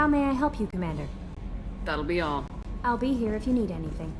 How may I help you, Commander? That'll be all. I'll be here if you need anything.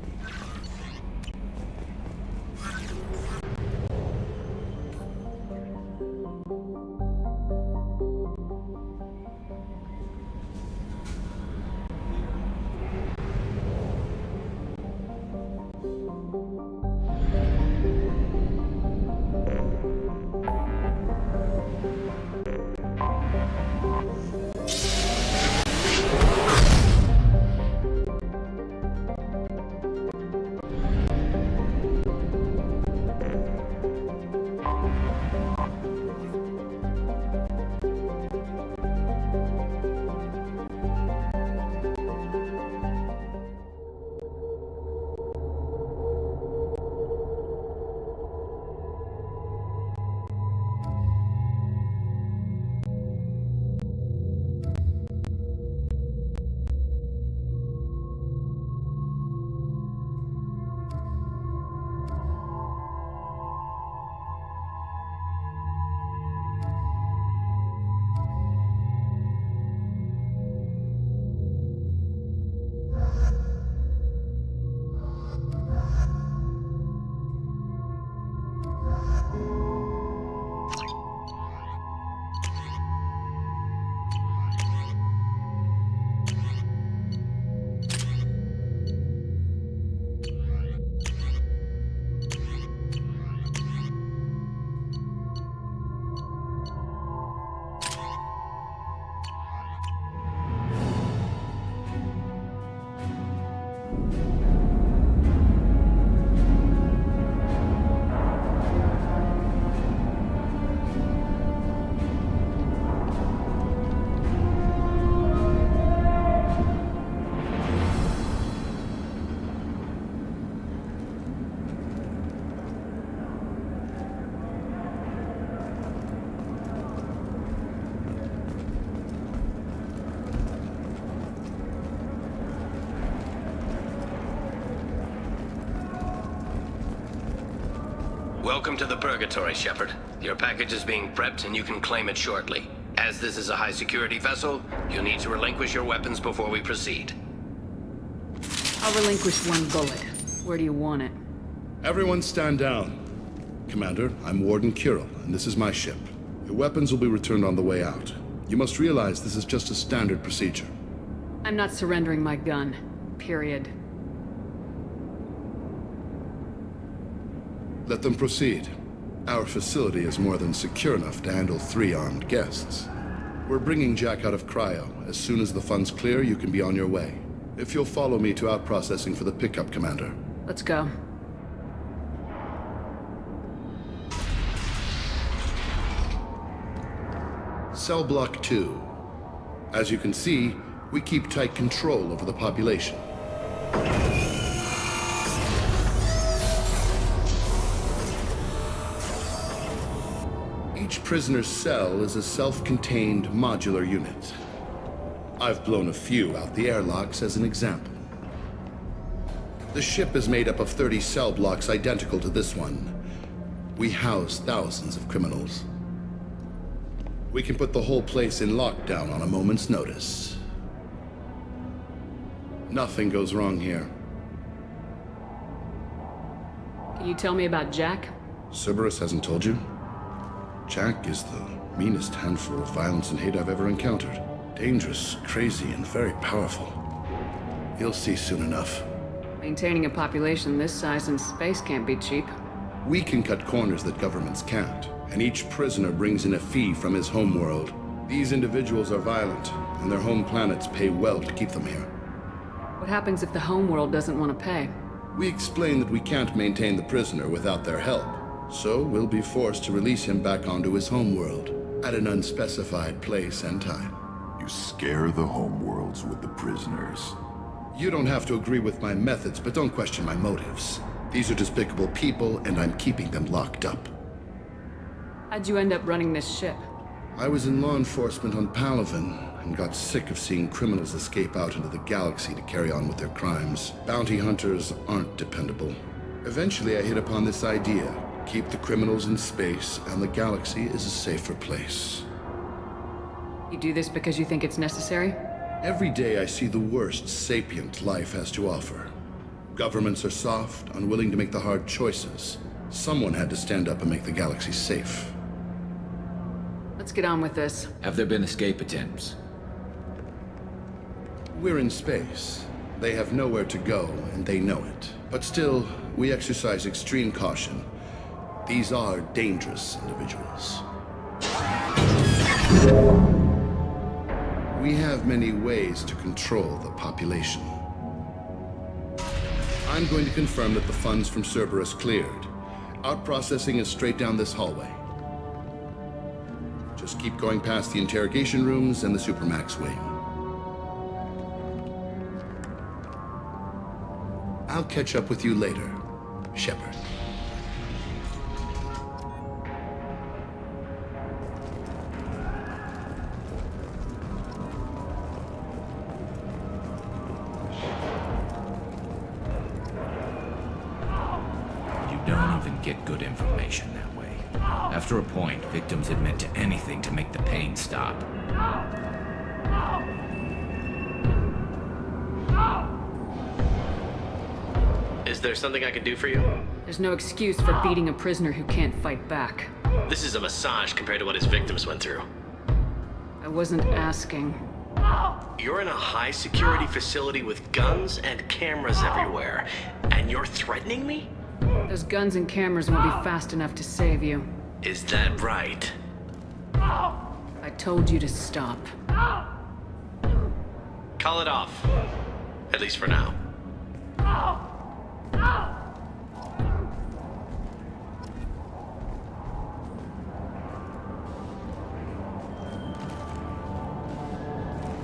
Welcome to the Purgatory, Shepard. Your package is being prepped and you can claim it shortly. As this is a high-security vessel, you'll need to relinquish your weapons before we proceed. I'll relinquish one bullet. Where do you want it? Everyone stand down. Commander, I'm Warden Kirill, and this is my ship. Your weapons will be returned on the way out. You must realize this is just a standard procedure. I'm not surrendering my gun. Period. Let them proceed. Our facility is more than secure enough to handle 3 armed guests. We're bringing Jack out of cryo. As soon as the funds clear, you can be on your way. If you'll follow me to out-processing for the pickup, Commander. Let's go. Cell Block 2. As you can see, we keep tight control over the population. Each prisoner's cell is a self-contained modular unit. I've blown a few out the airlocks as an example. The ship is made up of 30 cell blocks identical to this one. We house thousands of criminals. We can put the whole place in lockdown on a moment's notice. Nothing goes wrong here. Can you tell me about Jack? Cerberus hasn't told you? Jack is the meanest handful of violence and hate I've ever encountered. Dangerous, crazy, and very powerful. You'll see soon enough. Maintaining a population this size in space can't be cheap. We can cut corners that governments can't, and each prisoner brings in a fee from his homeworld. These individuals are violent, and their home planets pay well to keep them here. What happens if the homeworld doesn't want to pay? We explain that we can't maintain the prisoner without their help, so we'll be forced to release him back onto his homeworld at an unspecified place and time. You scare the homeworlds with the prisoners. You don't have to agree with my methods, but don't question my motives. These are despicable people, and I'm keeping them locked up. How'd you end up running this ship? I was in law enforcement on Palaven, and got sick of seeing criminals escape out into the galaxy to carry on with their crimes. Bounty hunters aren't dependable. Eventually, I hit upon this idea. Keep the criminals in space, and the galaxy is a safer place. You do this because you think it's necessary? Every day I see the worst sapient life has to offer. Governments are soft, unwilling to make the hard choices. Someone had to stand up and make the galaxy safe. Let's get on with this. Have there been escape attempts? We're in space. They have nowhere to go, and they know it. But still, we exercise extreme caution. These are dangerous individuals. We have many ways to control the population. I'm going to confirm that the funds from Cerberus cleared. Out-processing is straight down this hallway. Just keep going past the interrogation rooms and the Supermax wing. I'll catch up with you later, Shepard. You don't even get good information that way. After a point, victims admit to anything to make the pain stop. Is there something I can do for you? There's no excuse for beating a prisoner who can't fight back. This is a massage compared to what his victims went through. I wasn't asking. You're in a high-security facility with guns and cameras everywhere, and you're threatening me? Those guns and cameras won't be fast enough to save you. Is that right? I told you to stop. Call it off. At least for now.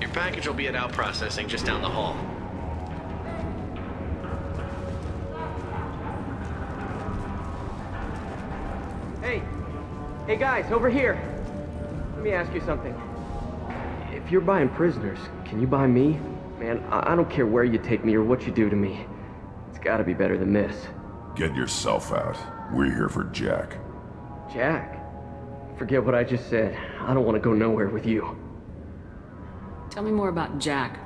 Your package will be at out processing just down the hall. Hey guys, over here. Let me ask you something. If you're buying prisoners, can you buy me? Man, I don't care where you take me or what you do to me. It's gotta be better than this. Get yourself out. We're here for Jack. Jack? Forget what I just said. I don't want to go nowhere with you. Tell me more about Jack.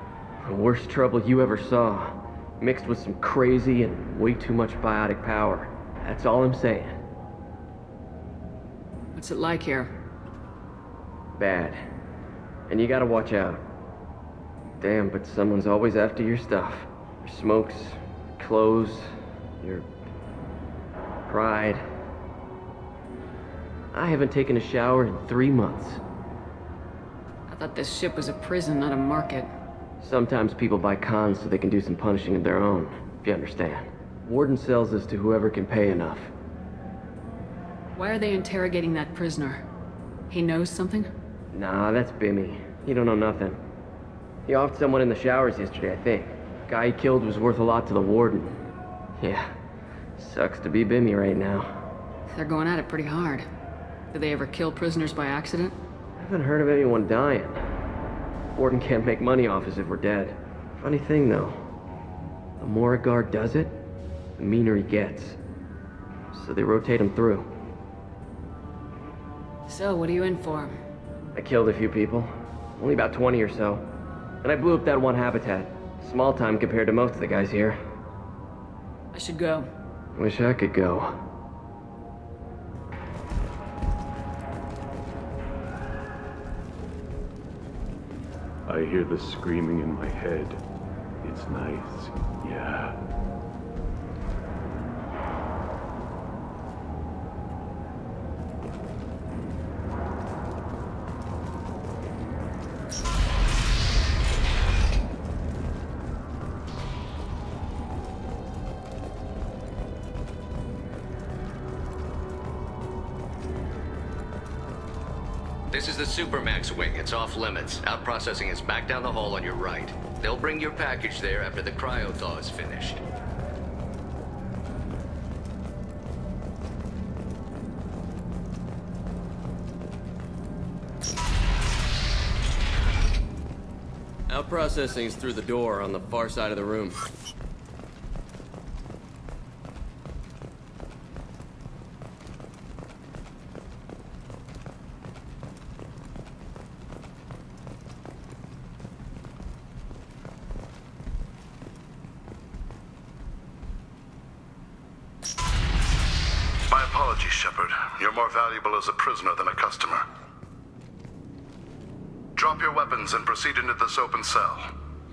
The worst trouble you ever saw. Mixed with some crazy and way too much biotic power. That's all I'm saying. What's it like here? Bad. And you gotta watch out. Damn, but someone's always after your stuff. Your smokes, clothes, your pride. I haven't taken a shower in 3 months. I thought this ship was a prison, not a market. Sometimes people buy cons so they can do some punishing of their own, if you understand. Warden sells this to whoever can pay enough. Why are they interrogating that prisoner? He knows something? Nah, that's Bimmy. He don't know nothing. He offed someone in the showers yesterday, I think. Guy he killed was worth a lot to the warden. Yeah, sucks to be Bimmy right now. They're going at it pretty hard. Do they ever kill prisoners by accident? I haven't heard of anyone dying. Warden can't make money off us if we're dead. Funny thing, though. The more a guard does it, the meaner he gets. So they rotate him through. So, what are you in for? I killed a few people. Only about 20 or so. And I blew up that one habitat. Small time compared to most of the guys here. I should go. Wish I could go. I hear the screaming in my head. It's nice, yeah. This is the Supermax wing. It's off limits. Out processing is back down the hall on your right. They'll bring your package there after the cryo-thaw is finished. Out processing's through the door on the far side of the room. Shepard. You're more valuable as a prisoner than a customer. Drop your weapons and proceed into this open cell.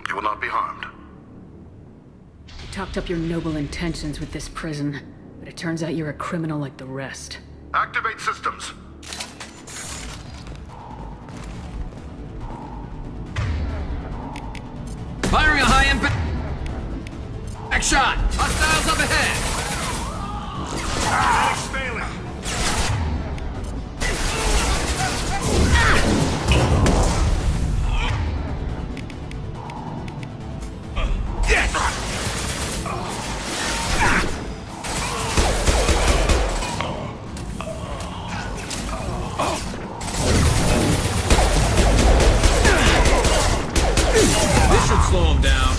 You will not be harmed. You talked up your noble intentions with this prison, but it turns out you're a criminal like the rest. Activate systems. Firing a high-impact shot! Hostiles up ahead! Medic's failing. This should slow him down.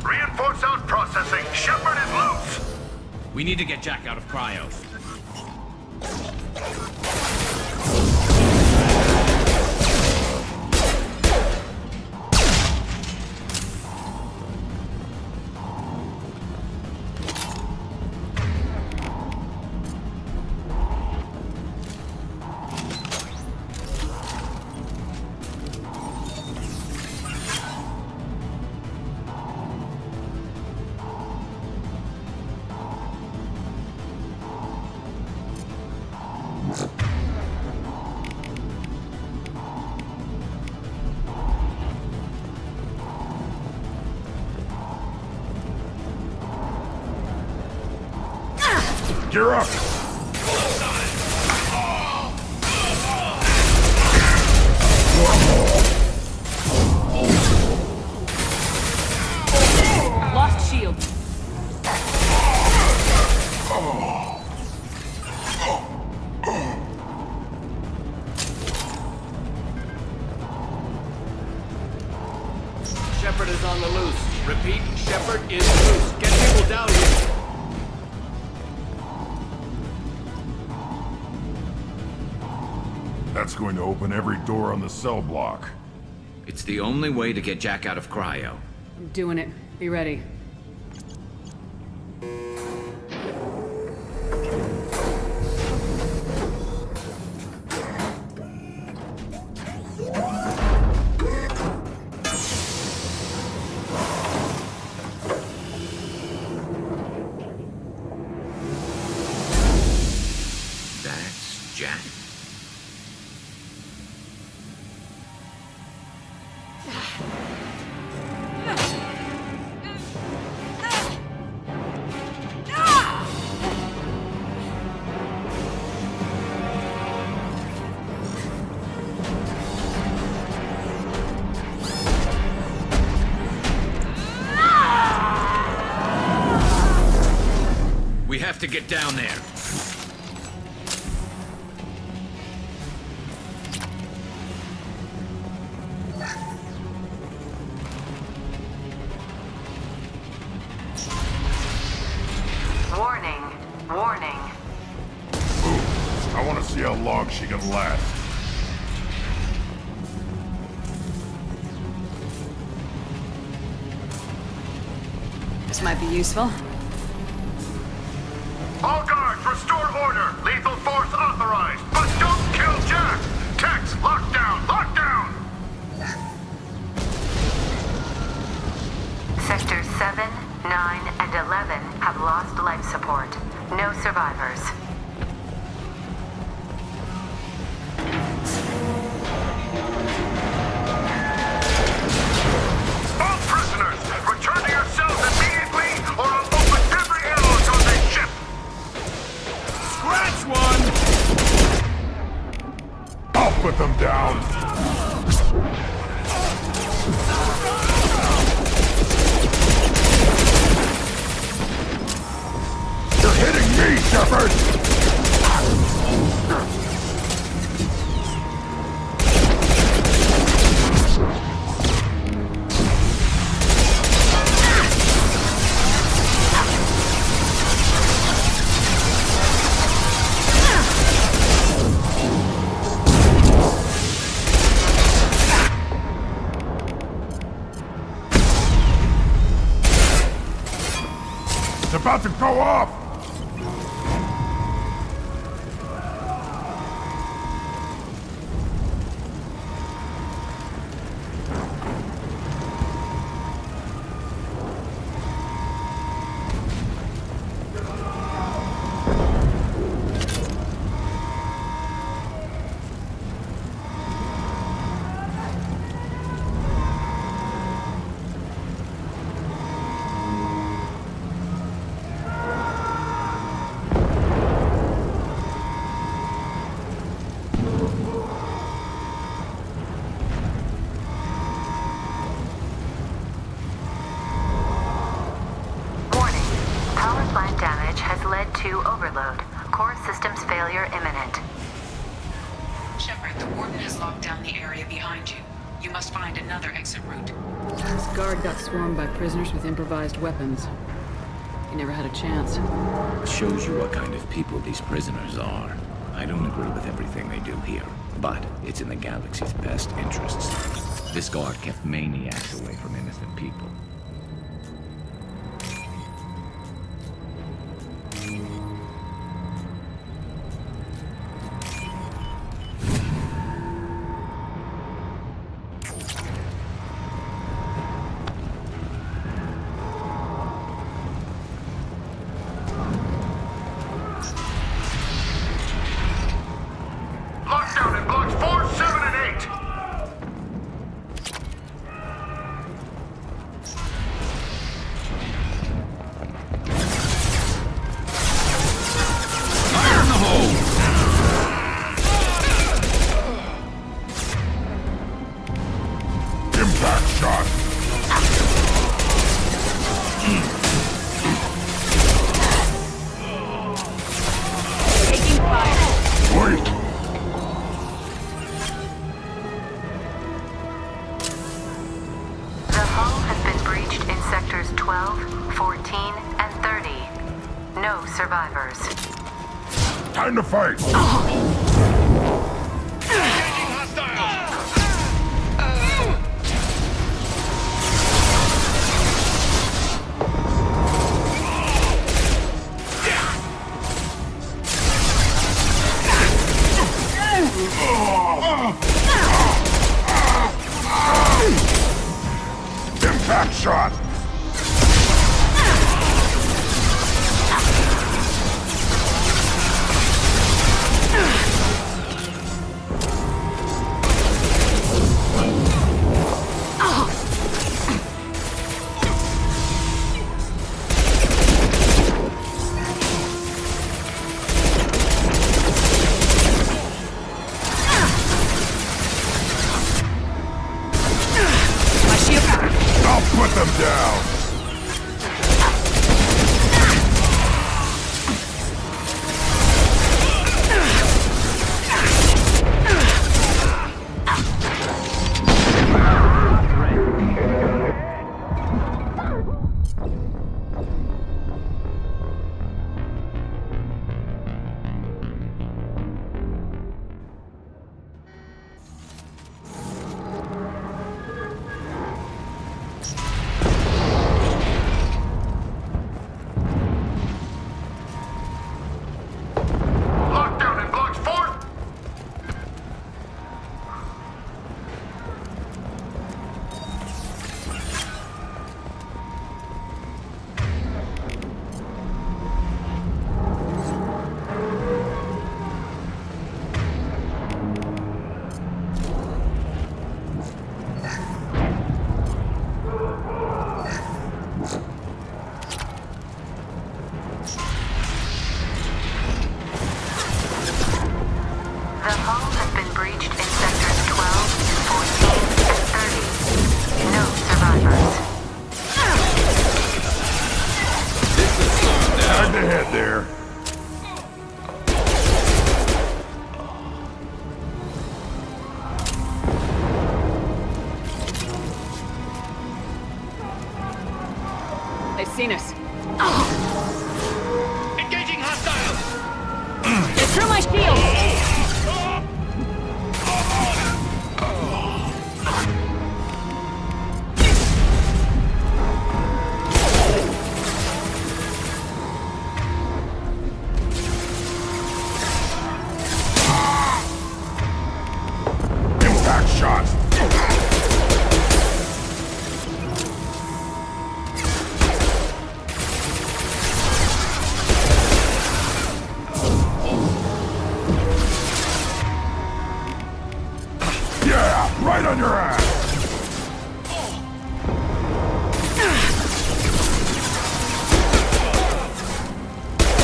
Reinforce out processing. Shepard is loose. We need to get Jack out of cryo. You're up! Lost shield. Shepard is on the loose. Repeat, Shepard is loose. Get people down here. That's going to open every door on the cell block. It's the only way to get Jack out of cryo. I'm doing it. Be ready. That's Jack. We have to get down there. Warning. Warning. Ooh, I want to see how long she can last. This might be useful. All guards, restore order. Lethal force authorized. But don't kill Jack. Tex, lockdown, lockdown. Sectors 7, 9, and 11 have lost life support. No survivors. All prisoners, return to your cells immediately or I'll open every airlock on this ship. Scratch one! I'll put them down. You're hitting me, Shepard! about to go off! Plant damage has led to overload. Core systems failure imminent. Shepard, the Warden has locked down the area behind you. You must find another exit route. This guard got swarmed by prisoners with improvised weapons. He never had a chance. It shows you what kind of people these prisoners are. I don't agree with everything they do here, but it's in the galaxy's best interests. This guard kept maniacs away from innocent people. Lockdown in blocks 4, 7, and 8! Fire in the hole! Impact shot! Taking fire. Wait! The hull has been breached in sectors 12, 14, and 30. No survivors. Time to fight! Impact shot! on your ass!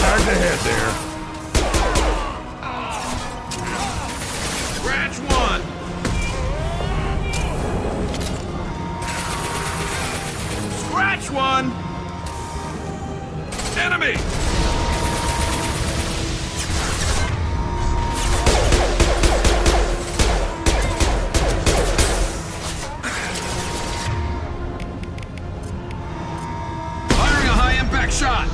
Tag the head there. Scratch one! Scratch one! Enemy! Firing a high-impact shot!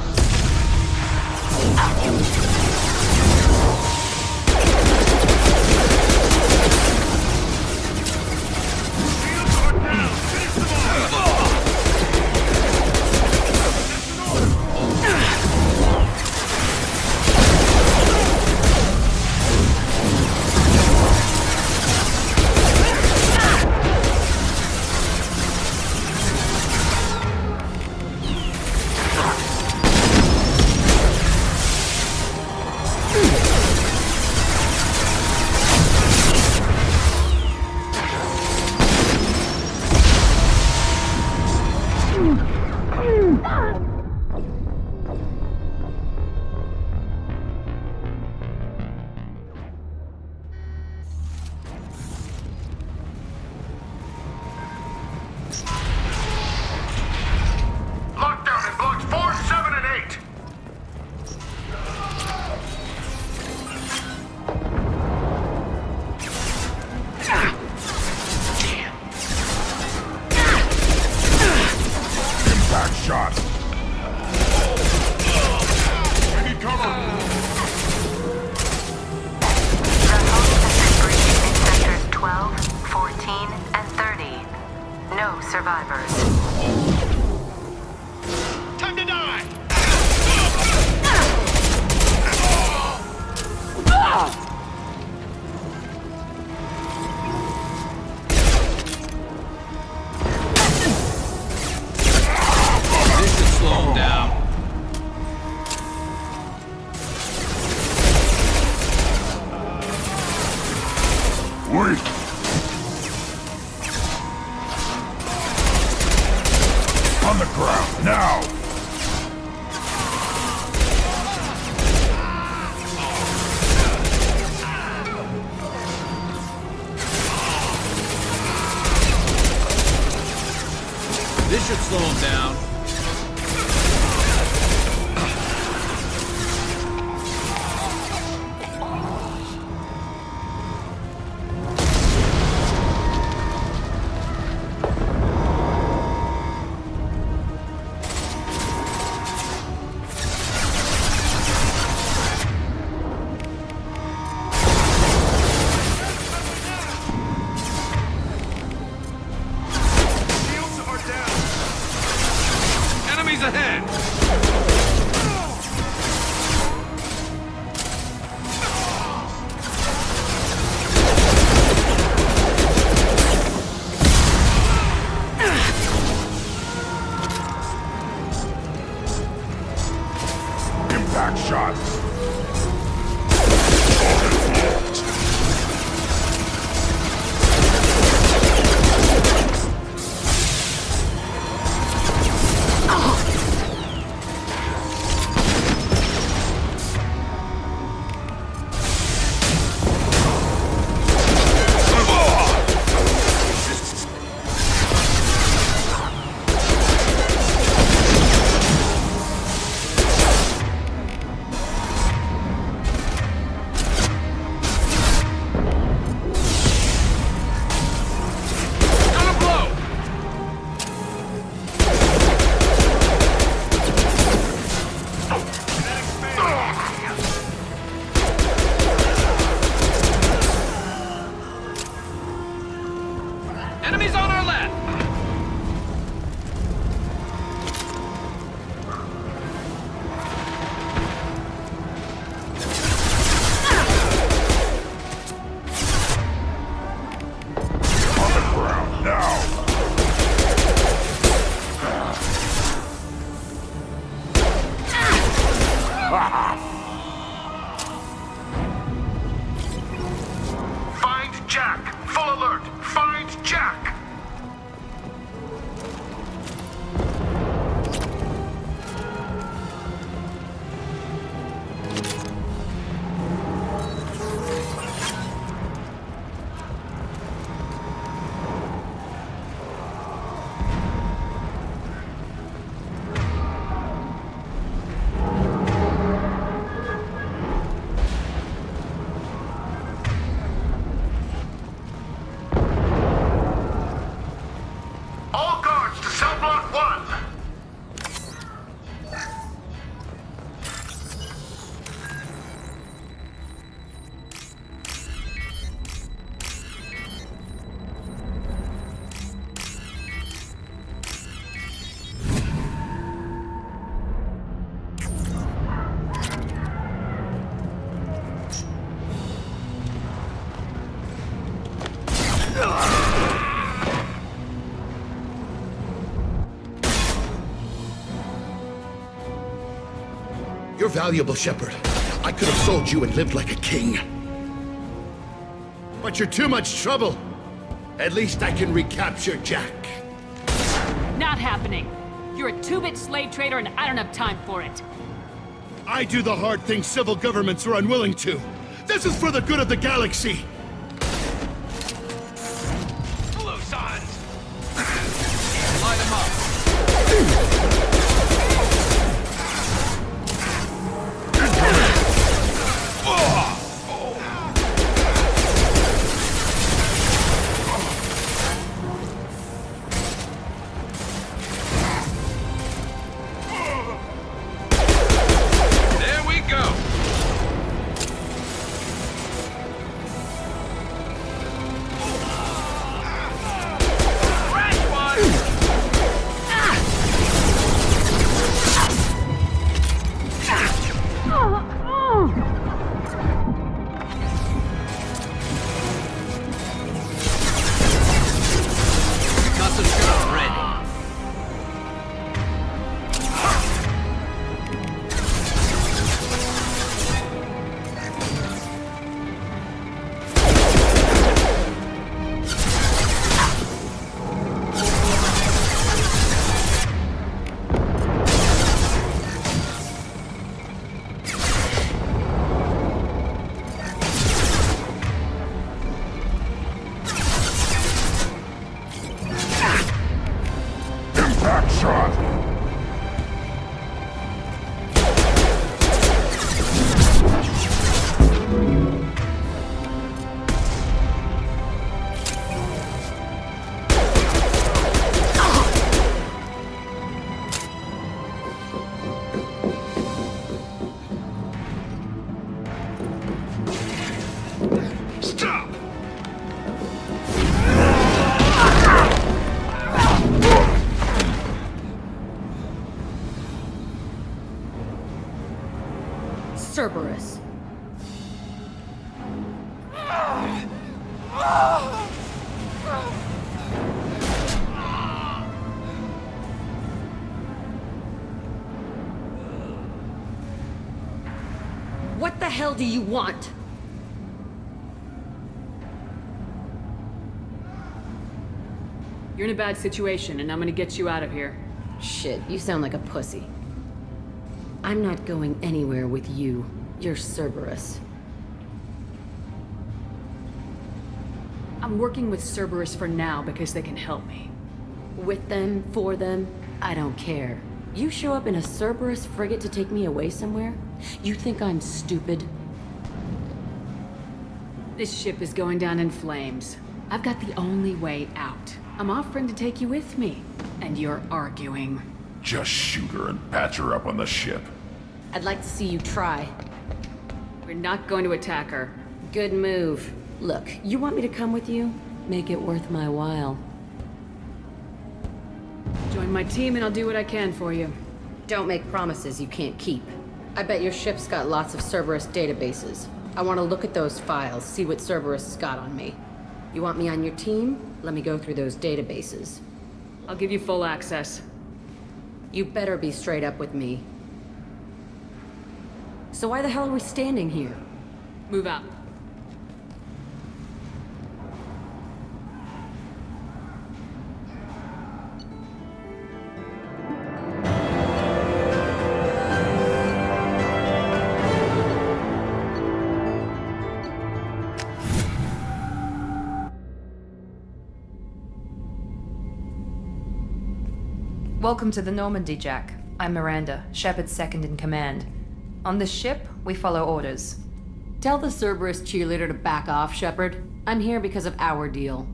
Lockdown in blocks 4, 7, and 8! Impact shot! I need cover! The home has been breached in sectors 12, 14, and 30. No survivors. Time to die! This should slow him down. Wait! On the ground, now! This should slow him down. Shields are down. valuable, Shepard. I could have sold you and lived like a king. But you're too much trouble. At least I can recapture Jack. Not happening. You're a two-bit slave trader and I don't have time for it. I do the hard things civil governments are unwilling to. This is for the good of the galaxy. Hello, sons. Light them up. Cerberus. What the hell do you want? You're in a bad situation, and I'm gonna get you out of here. Shit, you sound like a pussy. I'm not going anywhere with you. You're Cerberus. I'm working with Cerberus for now because they can help me. With them, for them, I don't care. You show up in a Cerberus frigate to take me away somewhere? You think I'm stupid? This ship is going down in flames. I've got the only way out. I'm offering to take you with me, and you're arguing. Just shoot her and patch her up on the ship. I'd like to see you try. We're not going to attack her. Good move. Look, you want me to come with you? Make it worth my while. Join my team and I'll do what I can for you. Don't make promises you can't keep. I bet your ship's got lots of Cerberus databases. I want to look at those files, see what Cerberus has got on me. You want me on your team? Let me go through those databases. I'll give you full access. You better be straight up with me. So why the hell are we standing here? Move out. Welcome to the Normandy, Jack. I'm Miranda, Shepard's second in command. On this ship, we follow orders. Tell the Cerberus cheerleader to back off, Shepard. I'm here because of our deal.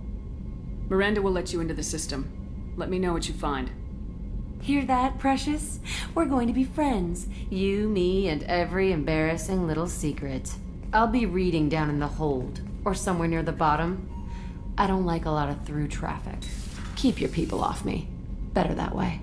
Miranda will let you into the system. Let me know what you find. Hear that, Precious? We're going to be friends. You, me, and every embarrassing little secret. I'll be reading down in the hold, or somewhere near the bottom. I don't like a lot of through traffic. Keep your people off me. Better that way.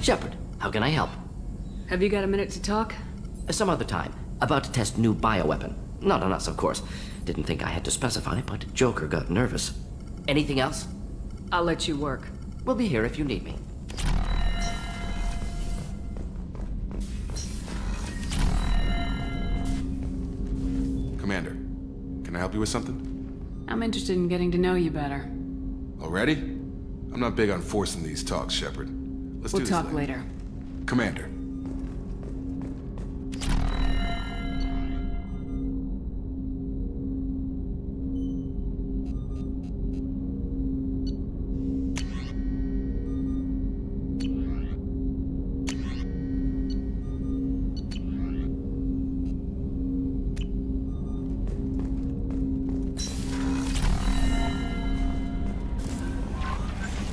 Shepard, how can I help? Have you got a minute to talk? Some other time. About to test new bioweapon. Not on us, of course. Didn't think I had to specify, but Joker got nervous. Anything else? I'll let you work. We'll be here if you need me. Commander, can I help you with something? I'm interested in getting to know you better. Already? I'm not big on forcing these talks, Shepard. Let's do We'll this talk later. Commander.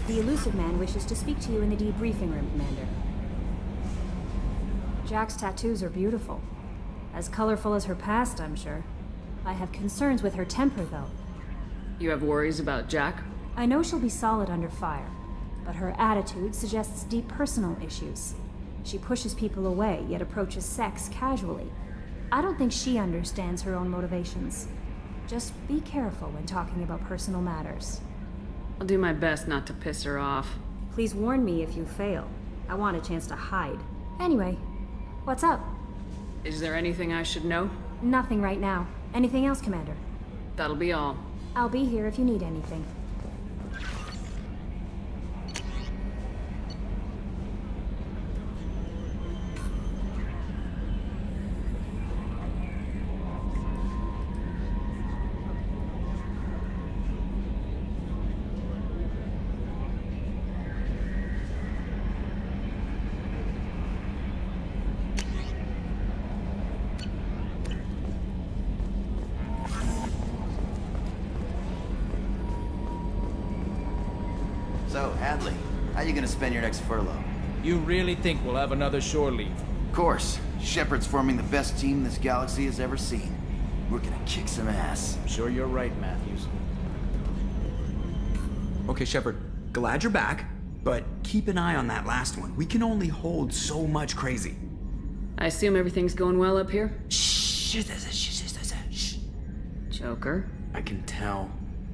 The elusive man wishes to speak to you in the debriefing room, Commander. Jack's tattoos are beautiful. As colorful as her past, I'm sure. I have concerns with her temper, though. You have worries about Jack? I know she'll be solid under fire, but her attitude suggests deep personal issues. She pushes people away, yet approaches sex casually. I don't think she understands her own motivations. Just be careful when talking about personal matters. I'll do my best not to piss her off. Please warn me if you fail. I want a chance to hide. Anyway, what's up? Is there anything I should know? Nothing right now. Anything else, Commander? That'll be all. I'll be here if you need anything. So, Hadley, how you gonna spend your next furlough? You really think we'll have another shore leave? Of course. Shepard's forming the best team this galaxy has ever seen. We're gonna kick some ass. I'm sure you're right, Matthews. Okay, Shepard, glad you're back, but keep an eye on that last one. We can only hold so much crazy. I assume everything's going well up here? Shh. Joker? I can tell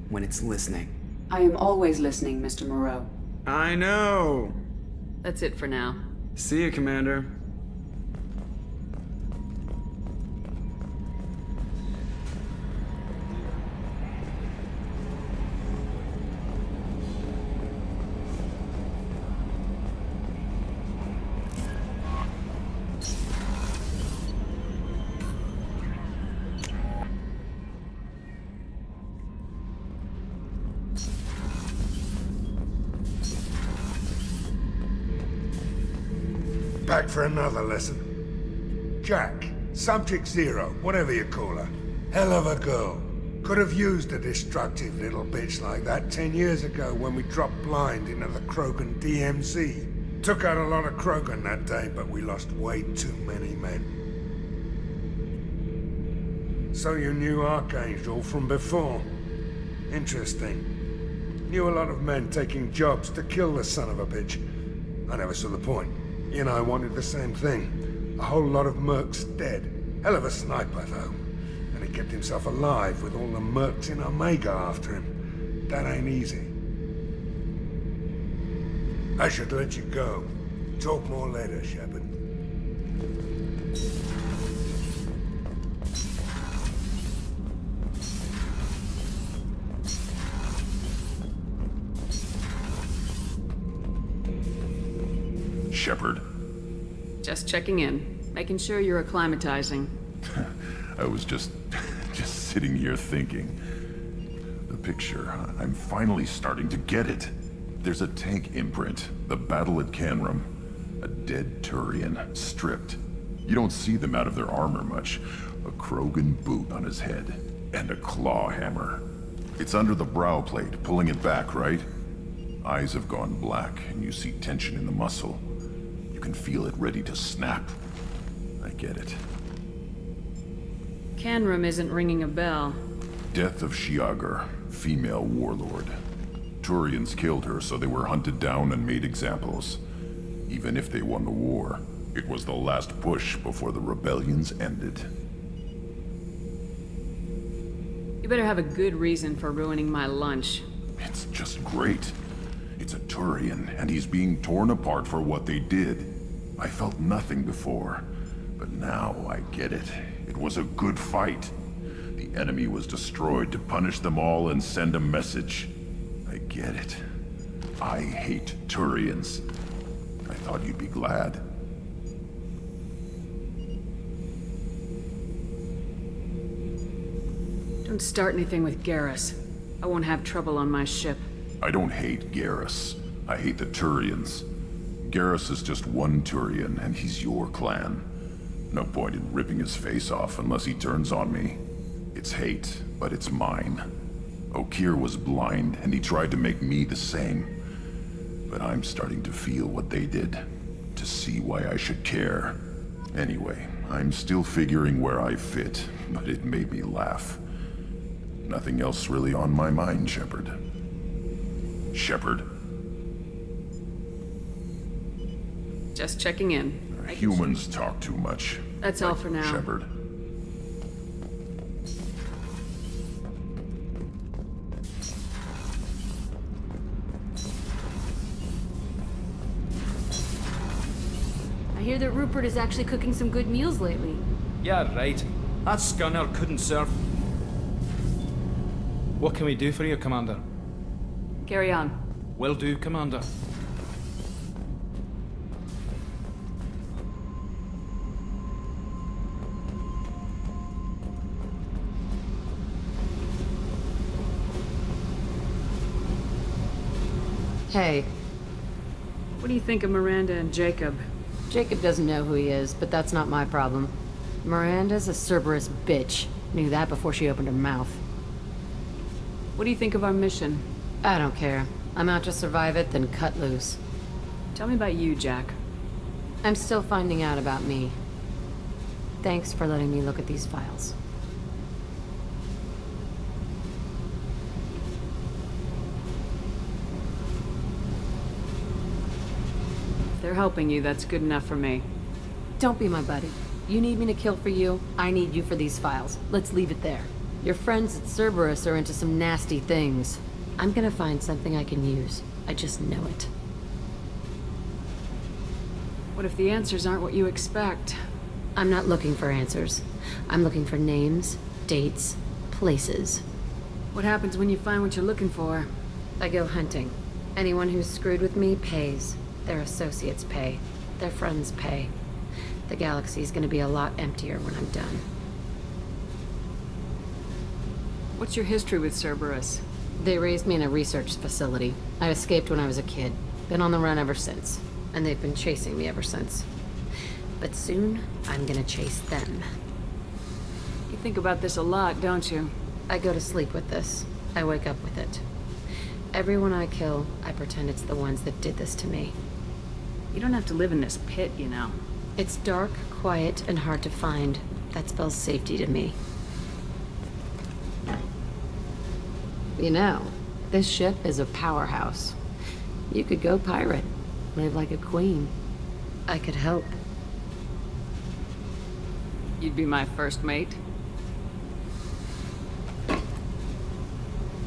when it's listening. I am always listening, Mr. Moreau. I know. That's it for now. See you, Commander. Back for another lesson. Jack, Subject Zero, whatever you call her. Hell of a girl. Could have used a destructive little bitch like that 10 years ago when we dropped blind into the Krogan DMZ. Took out a lot of Krogan that day, but we lost way too many men. So you knew Archangel from before? Interesting. Knew a lot of men taking jobs to kill the son of a bitch. I never saw the point. He and I wanted the same thing. A whole lot of mercs dead. Hell of a sniper, though. And he kept himself alive with all the mercs in Omega after him. That ain't easy. I should let you go. Talk more later, Shepard. Shepard. Just checking in. Making sure you're acclimatizing. I was just sitting here thinking. The picture, I'm finally starting to get it. There's a tank imprint, the battle at Canrum. A dead Turian, stripped. You don't see them out of their armor much. A Krogan boot on his head, and a claw hammer. It's under the brow plate, pulling it back, right? Eyes have gone black, and you see tension in the muscle. You can feel it ready to snap. I get it. Canrum isn't ringing a bell. Death of Shiagar, female warlord. Turians killed her, so they were hunted down and made examples. Even if they won the war, it was the last push before the rebellions ended. You better have a good reason for ruining my lunch. It's just great. It's a Turian, and he's being torn apart for what they did. I felt nothing before, but now I get it. It was a good fight. The enemy was destroyed to punish them all and send a message. I get it. I hate Turians. I thought you'd be glad. Don't start anything with Garrus. I won't have trouble on my ship. I don't hate Garrus. I hate the Turians. Garrus is just one Turian, and he's your clan. No point in ripping his face off unless he turns on me. It's hate, but it's mine. Okeer was blind, and he tried to make me the same. But I'm starting to feel what they did, to see why I should care. Anyway, I'm still figuring where I fit, but it made me laugh. Nothing else really on my mind, Shepard. Shepard? Just checking in. Humans talk too much. That's all for now. Shepard. I hear that Rupert is actually cooking some good meals lately. Yeah, right. That scunner couldn't serve. What can we do for you, Commander? Carry on. Will do, Commander. Hey. What do you think of Miranda and Jacob? Jacob doesn't know who he is, but that's not my problem. Miranda's a Cerberus bitch. Knew that before she opened her mouth. What do you think of our mission? I don't care. I'm out to survive it, then cut loose. Tell me about you, Jack. I'm still finding out about me. Thanks for letting me look at these files. If they're helping you, that's good enough for me. Don't be my buddy. You need me to kill for you, I need you for these files. Let's leave it there. Your friends at Cerberus are into some nasty things. I'm gonna find something I can use. I just know it. What if the answers aren't what you expect? I'm not looking for answers. I'm looking for names, dates, places. What happens when you find what you're looking for? I go hunting. Anyone who's screwed with me pays. Their associates pay. Their friends pay. The galaxy's gonna be a lot emptier when I'm done. What's your history with Cerberus? They raised me in a research facility. I escaped when I was a kid. Been on the run ever since. And they've been chasing me ever since. But soon, I'm gonna chase them. You think about this a lot, don't you? I go to sleep with this. I wake up with it. Everyone I kill, I pretend it's the ones that did this to me. You don't have to live in this pit, you know. It's dark, quiet, and hard to find. That spells safety to me. You know, this ship is a powerhouse. You could go pirate, live like a queen. I could help. You'd be my first mate?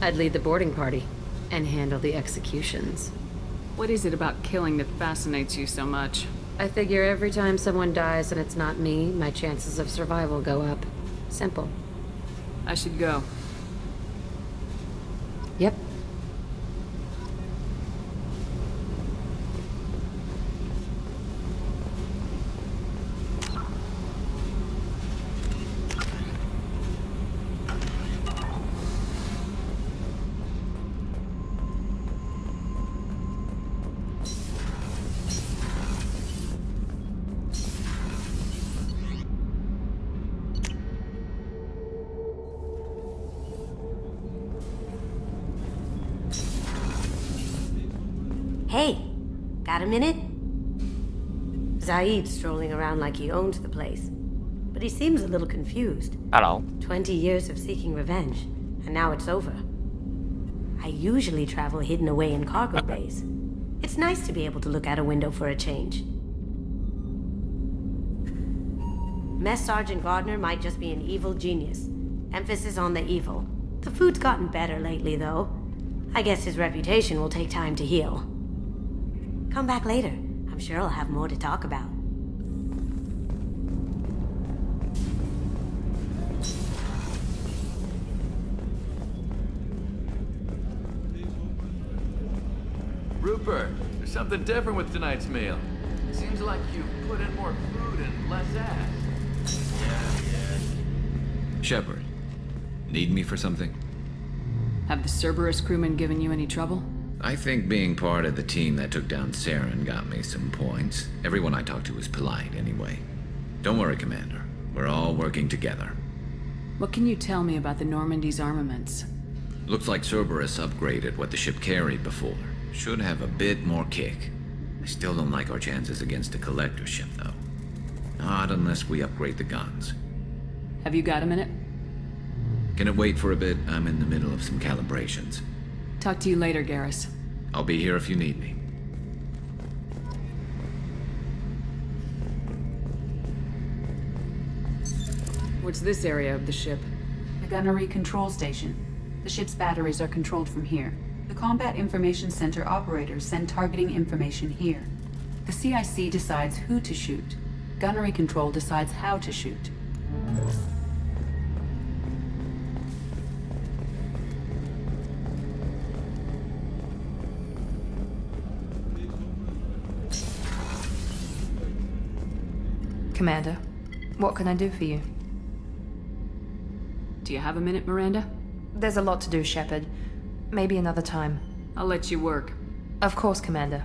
I'd lead the boarding party and handle the executions. What is it about killing that fascinates you so much? I figure every time someone dies and it's not me, my chances of survival go up. Simple. I should go. Yep. Hey, got a minute? Zaid's strolling around like he owns the place, but he seems a little confused. Hello. 20 years of seeking revenge, and now it's over. I usually travel hidden away in cargo bays. It's nice to be able to look out a window for a change. Mess Sergeant Gardner might just be an evil genius. Emphasis on the evil. The food's gotten better lately, though. I guess his reputation will take time to heal. Come back later. I'm sure I'll have more to talk about. Rupert, there's something different with tonight's meal. Seems like you put in more food and less ass. Shepard, need me for something? Have the Cerberus crewmen given you any trouble? I think being part of the team that took down Saren got me some points. Everyone I talked to was polite anyway. Don't worry, Commander. We're all working together. What can you tell me about the Normandy's armaments? Looks like Cerberus upgraded what the ship carried before. Should have a bit more kick. I still don't like our chances against a collector ship, though. Not unless we upgrade the guns. Have you got a minute? Can it wait for a bit? I'm in the middle of some calibrations. Talk to you later, Garrus. I'll be here if you need me. What's this area of the ship? The gunnery control station. The ship's batteries are controlled from here. The Combat Information Center operators send targeting information here. The CIC decides who to shoot. Gunnery control decides how to shoot. Commander, what can I do for you? Do you have a minute, Miranda? There's a lot to do, Shepard. Maybe another time. I'll let you work. Of course, Commander.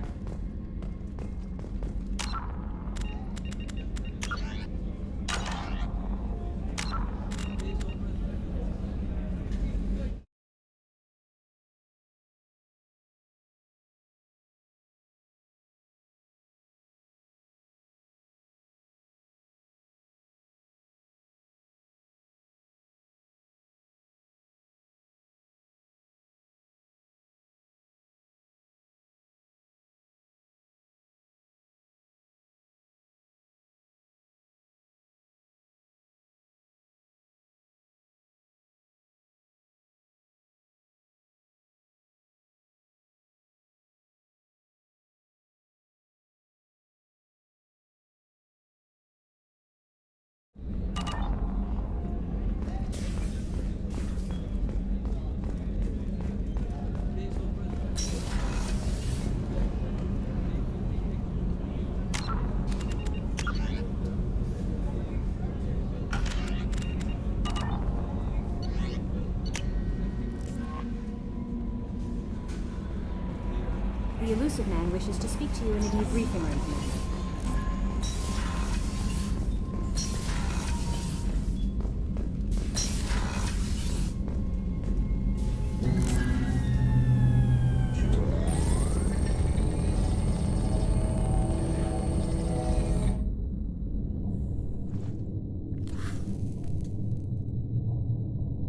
The elusive man wishes to speak to you in a debriefing room here.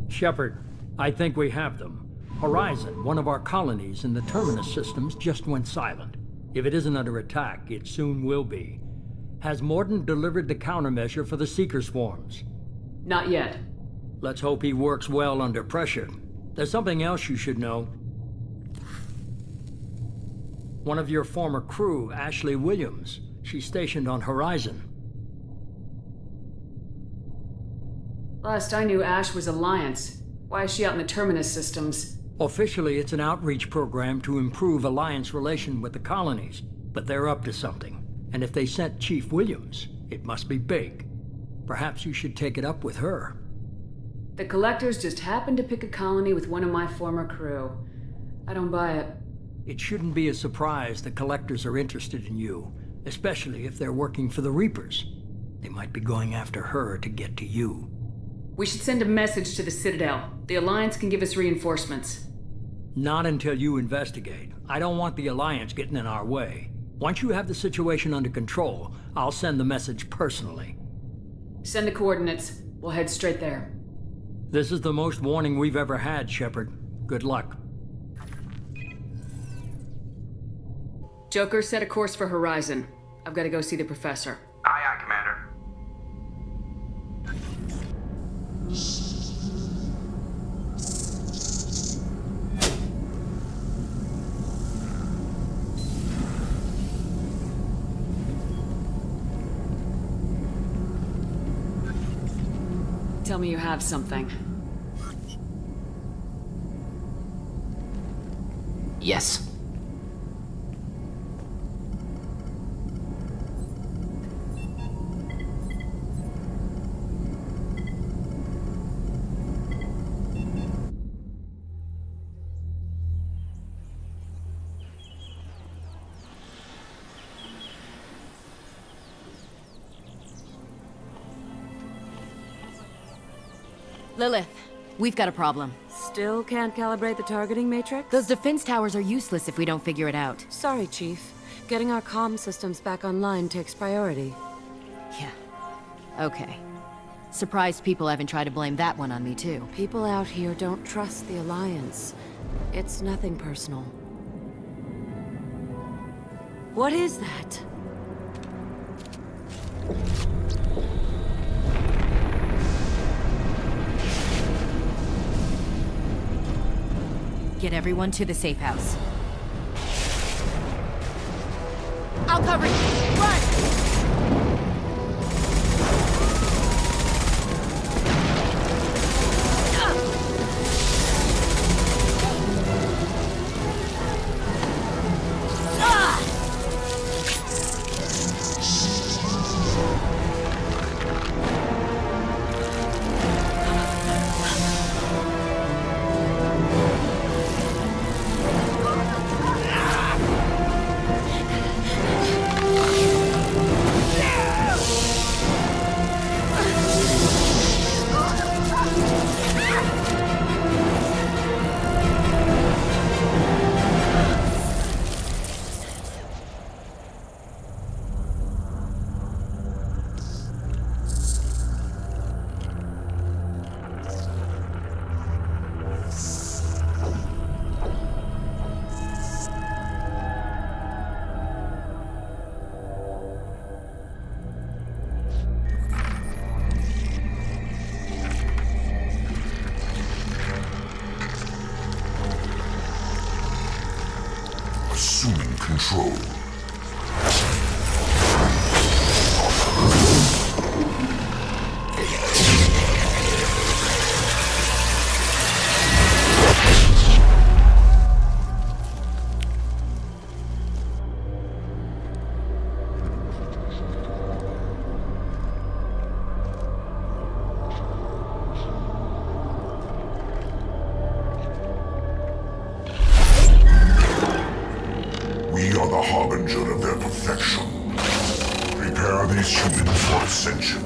Shepard, I think we have them. Horizon, one of our colonies in the Terminus systems, just went silent. If it isn't under attack, it soon will be. Has Mordant delivered the countermeasure for the Seeker swarms? Not yet. Let's hope he works well under pressure. There's something else you should know. One of your former crew, Ashley Williams, she's stationed on Horizon. Last I knew, Ash was Alliance. Why is she out in the Terminus systems? Officially, it's an outreach program to improve Alliance relation with the colonies, but they're up to something. And if they sent Chief Williams, it must be big. Perhaps you should take it up with her. The Collectors just happened to pick a colony with one of my former crew. I don't buy it. It shouldn't be a surprise the Collectors are interested in you, especially if they're working for the Reapers. They might be going after her to get to you. We should send a message to the Citadel. The Alliance can give us reinforcements. Not until you investigate. I don't want the Alliance getting in our way. Once you have the situation under control, I'll send the message personally. Send the coordinates. We'll head straight there. This is the most warning we've ever had, Shepard. Good luck. Joker, set a course for Horizon. I've got to go see the professor. Aye, aye, Commander. Tell me you have something. Yes. Lilith, we've got a problem. Still can't calibrate the targeting matrix? Those defense towers are useless if we don't figure it out. Sorry, Chief. Getting our comm systems back online takes priority. Yeah. Okay. Surprised people haven't tried to blame that one on me, too. People out here don't trust the Alliance. It's nothing personal. What is that? Get everyone to the safe house. I'll cover you! Run! Assuming control. We are the harbinger of their perfection. Prepare these humans for ascension.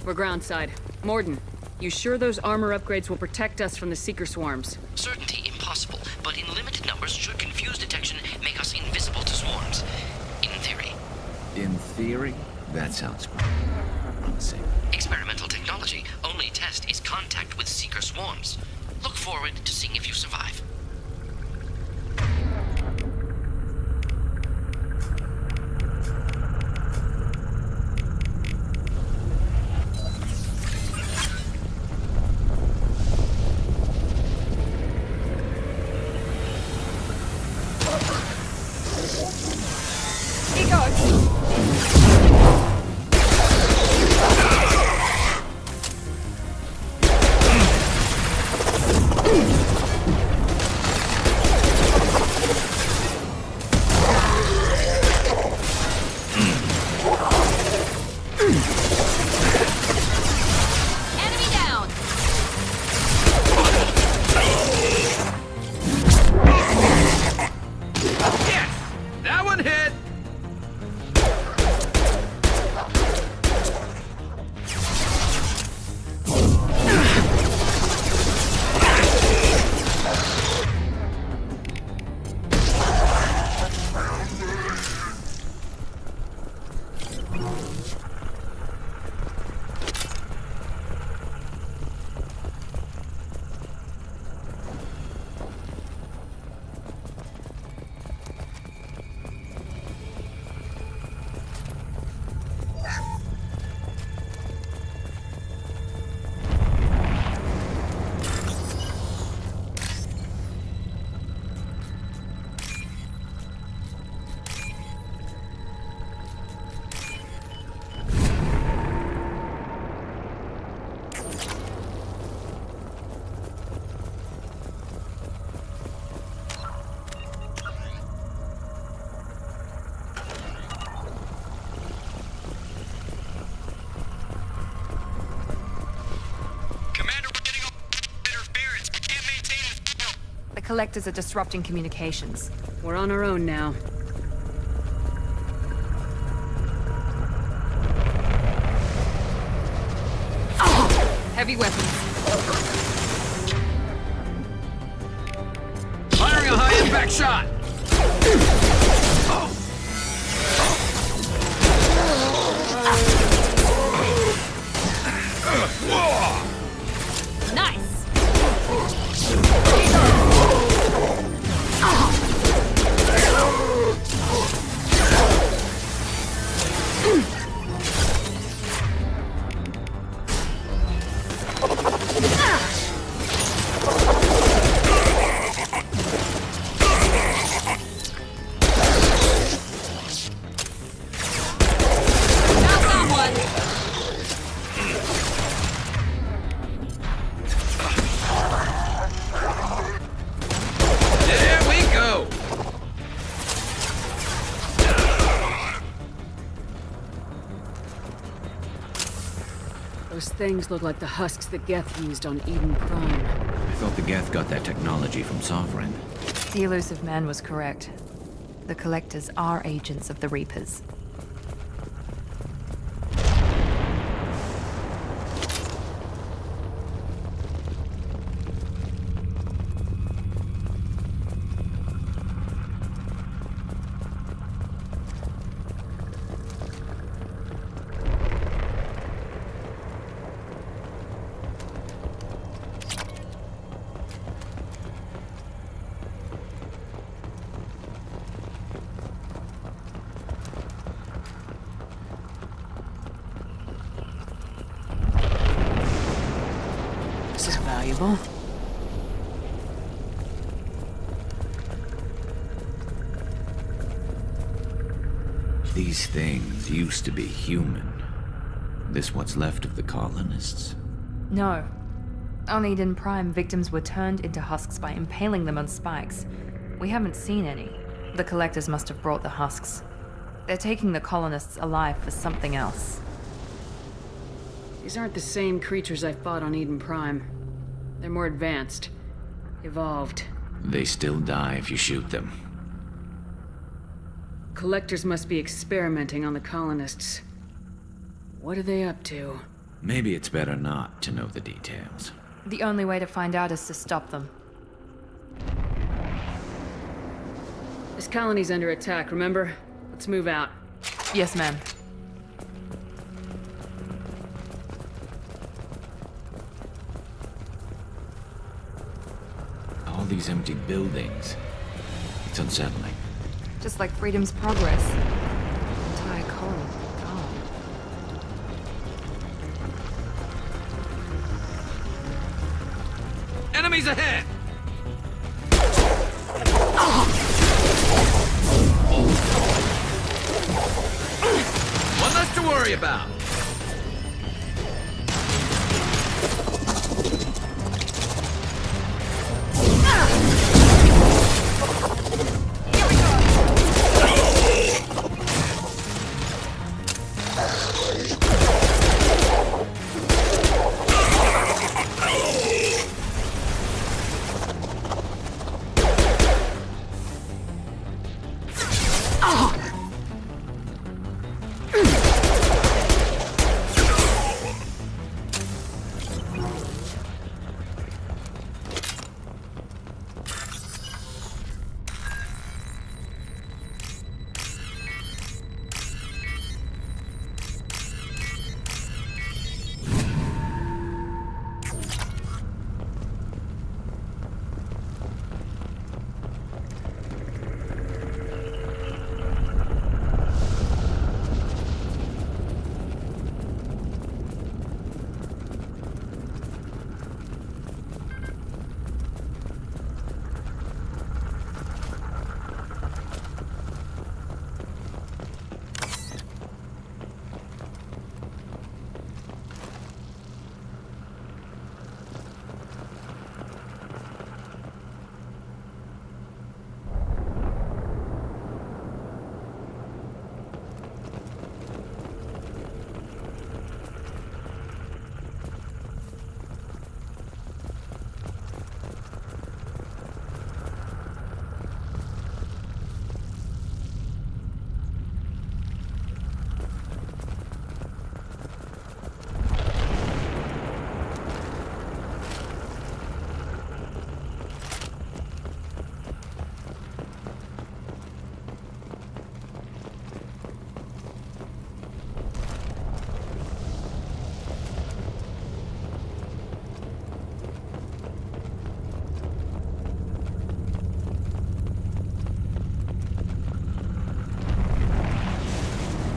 We're groundside. Morden, you sure those armor upgrades will protect us from the Seeker swarms? Certainty impossible, but in limited numbers should confuse detection make us invisible to swarms. In theory. In theory? That sounds promising. Experimental technology. Only test is contact with Seeker swarms. Look forward to seeing if you survive. Collectors are disrupting communications. We're on our own now. Heavy weapons. Firing a high-impact shot! Nice! Those things look like the husks that Geth used on Eden Prime. I thought the Geth got that technology from Sovereign. The elusive man was correct. The Collectors are agents of the Reapers. This is valuable. These things used to be human. This what's left of the colonists? No. On Eden Prime, victims were turned into husks by impaling them on spikes. We haven't seen any. The Collectors must have brought the husks. They're taking the colonists alive for something else. These aren't the same creatures I fought on Eden Prime. They're more advanced. Evolved. They still die if you shoot them. Collectors must be experimenting on the colonists. What are they up to? Maybe it's better not to know the details. The only way to find out is to stop them. This colony's under attack, remember? Let's move out. Yes, ma'am. All these empty buildings. It's unsettling. Just like Freedom's Progress. Entire colony gone. Enemies ahead! One less to worry about.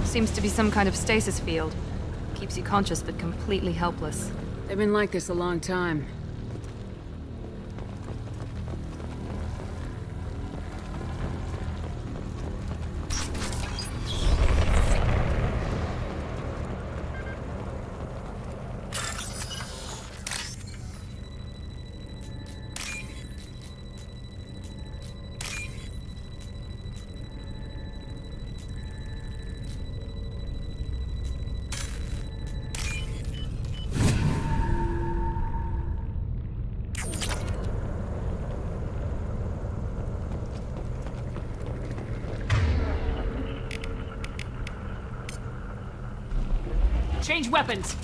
Seems to be some kind of stasis field. Keeps you conscious but completely helpless. They've been like this a long time. Change weapons!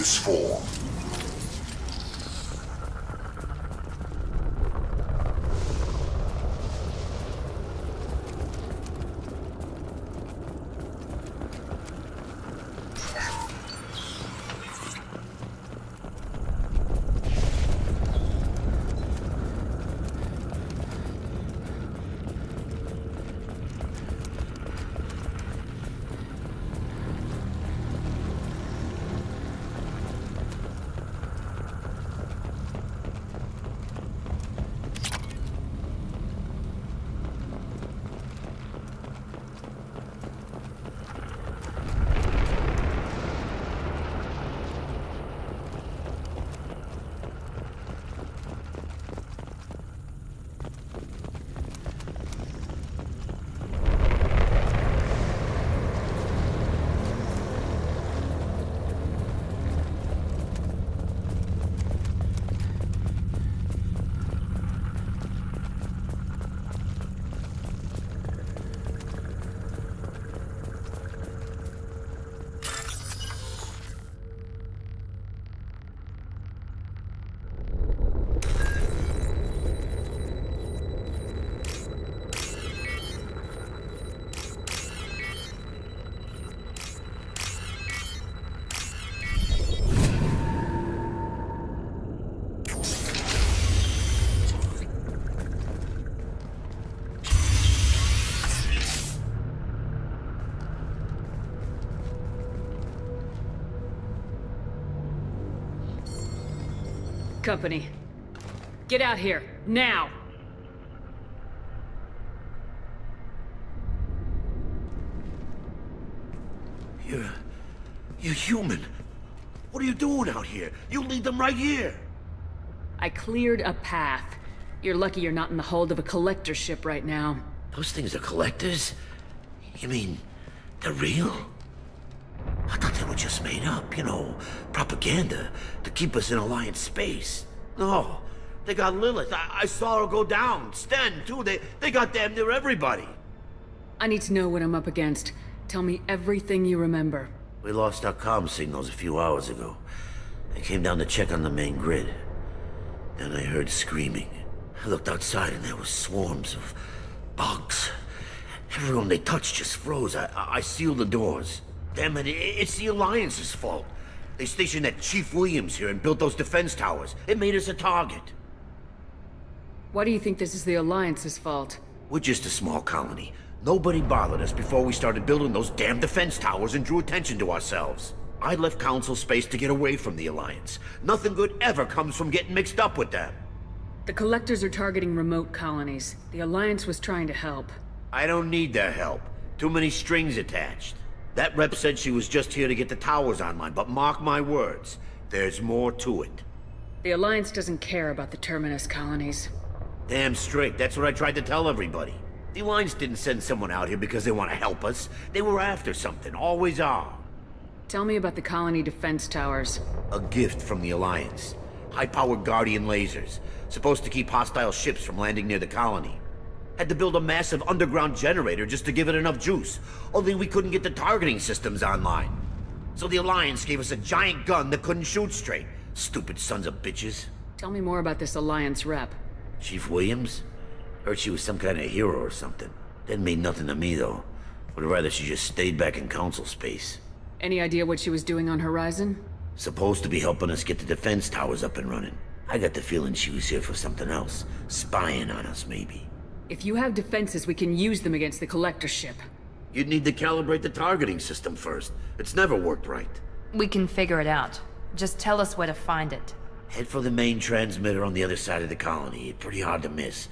this form. Company. Get out here, now! You're human. What are you doing out here? You lead them right here. I cleared a path. You're lucky you're not in the hold of a collector ship right now. Those things are collectors? You mean, they're real? I thought they were just made up, you know, propaganda to keep us in Alliance space. No, they got Lilith. I saw her go down. Sten, too. They got damn near everybody. I need to know what I'm up against. Tell me everything you remember. We lost our comm signals a few hours ago. I came down to check on the main grid. Then I heard screaming. I looked outside and there were swarms of bugs. Everyone they touched just froze. I sealed the doors. Damn it, it's the Alliance's fault. They stationed that Chief Williams here and built those defense towers. It made us a target. Why do you think this is the Alliance's fault? We're just a small colony. Nobody bothered us before we started building those damn defense towers and drew attention to ourselves. I left Council space to get away from the Alliance. Nothing good ever comes from getting mixed up with them. The Collectors are targeting remote colonies. The Alliance was trying to help. I don't need their help. Too many strings attached. That rep said she was just here to get the towers online, but mark my words, there's more to it. The Alliance doesn't care about the Terminus colonies. Damn straight, that's what I tried to tell everybody. The Alliance didn't send someone out here because they want to help us. They were after something, always are. Tell me about the colony defense towers. A gift from the Alliance. High-powered Guardian lasers, supposed to keep hostile ships from landing near the colony. Had to build a massive underground generator just to give it enough juice. Only we couldn't get the targeting systems online. So the Alliance gave us a giant gun that couldn't shoot straight. Stupid sons of bitches. Tell me more about this Alliance rep. Chief Williams? Heard she was some kind of hero or something. Didn't mean nothing to me, though. Would rather she just stayed back in Council space. Any idea what she was doing on Horizon? Supposed to be helping us get the defense towers up and running. I got the feeling she was here for something else. Spying on us, maybe. If you have defenses, we can use them against the Collector ship. You'd need to calibrate the targeting system first. It's never worked right. We can figure it out. Just tell us where to find it. Head for the main transmitter on the other side of the colony. Pretty hard to miss.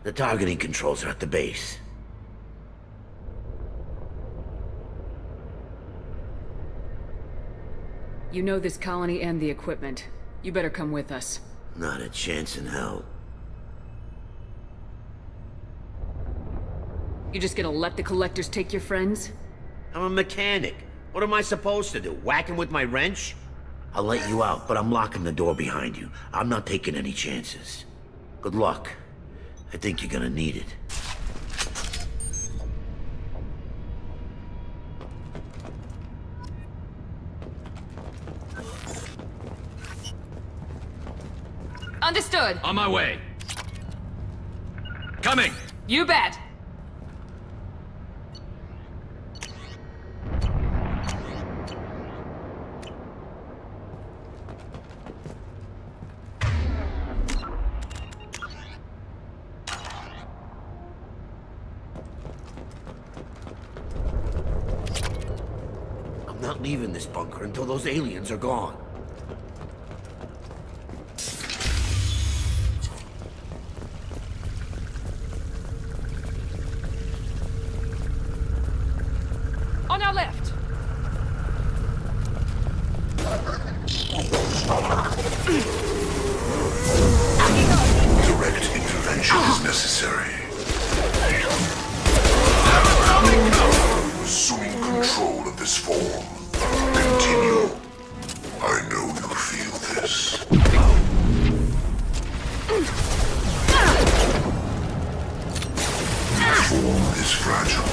The targeting controls are at the base. You know this colony and the equipment. You better come with us. Not a chance in hell. You just gonna let the Collectors take your friends? I'm a mechanic. What am I supposed to do? Whack him with my wrench? I'll let you out, but I'm locking the door behind you. I'm not taking any chances. Good luck. I think you're gonna need it. Understood. On my way. Coming! You bet. I'm not leaving this bunker until those aliens are gone. On our left. Direct intervention is necessary. Assuming control of this form. Continue. I know you feel this. This form is fragile.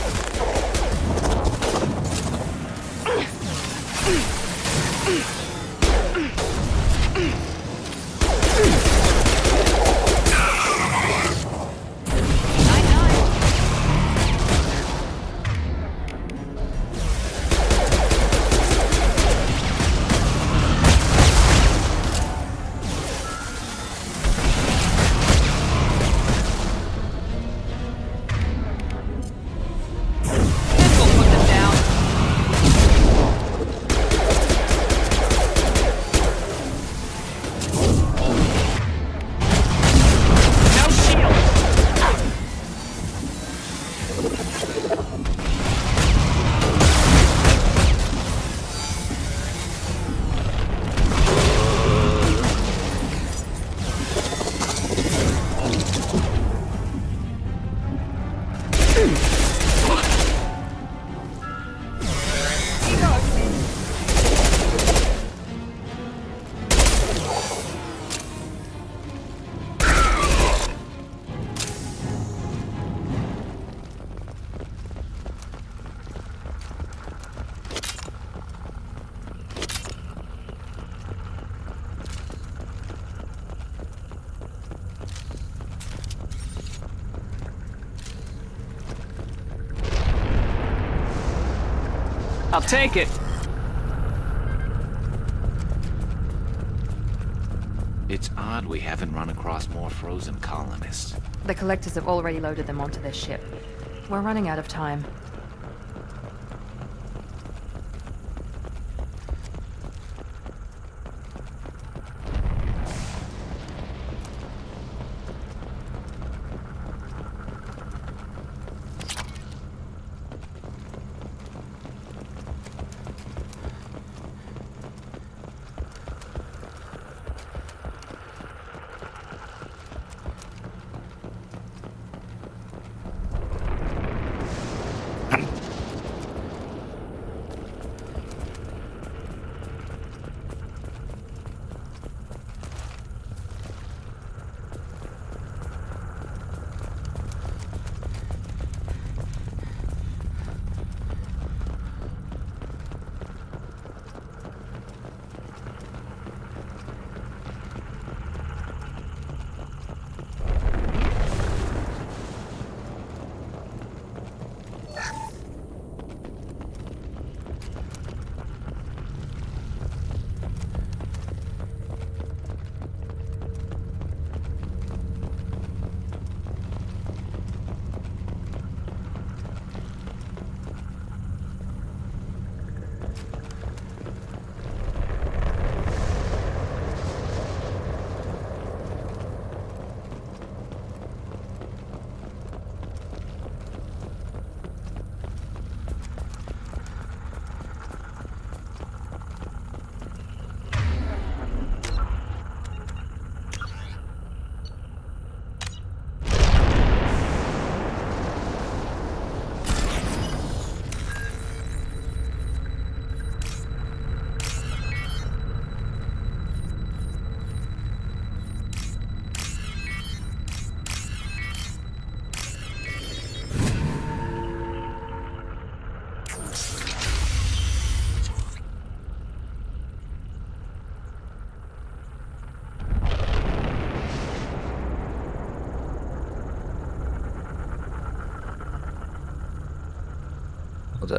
I'll take it. It's odd we haven't run across more frozen colonists. The collectors have already loaded them onto their ship. We're running out of time. เข้าใจ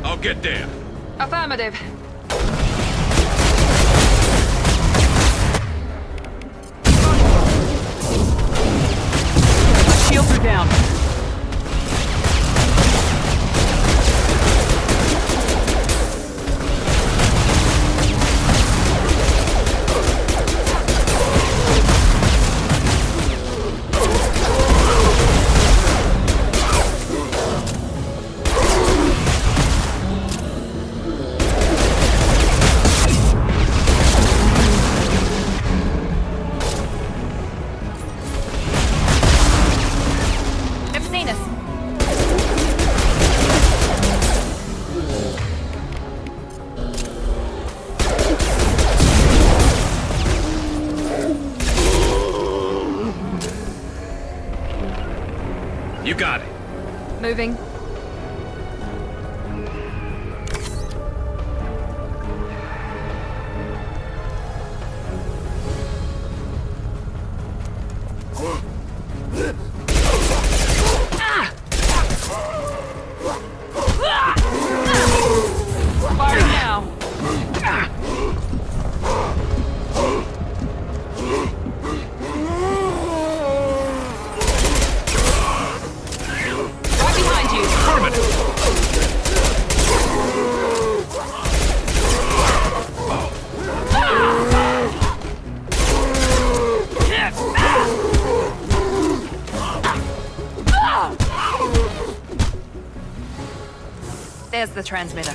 I'll get there. Affirmative. Shields are down. You got it. Moving. Firing now. Right behind you. There's the transmitter.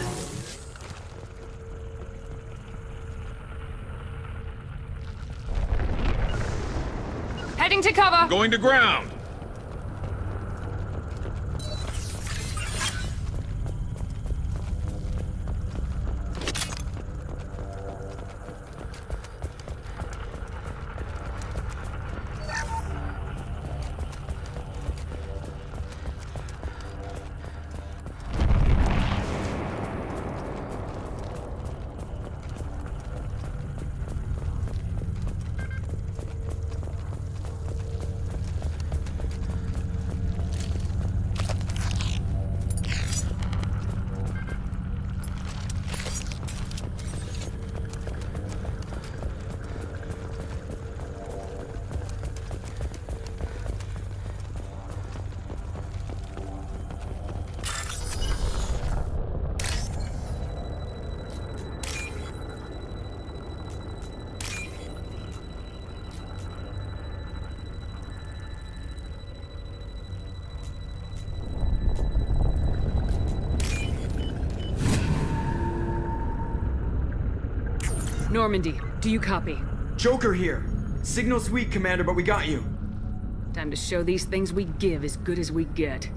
Heading to cover. Going to ground. Normandy, do you copy? Joker here. Signal's weak, Commander, but we got you. Time to show these things we give as good as we get.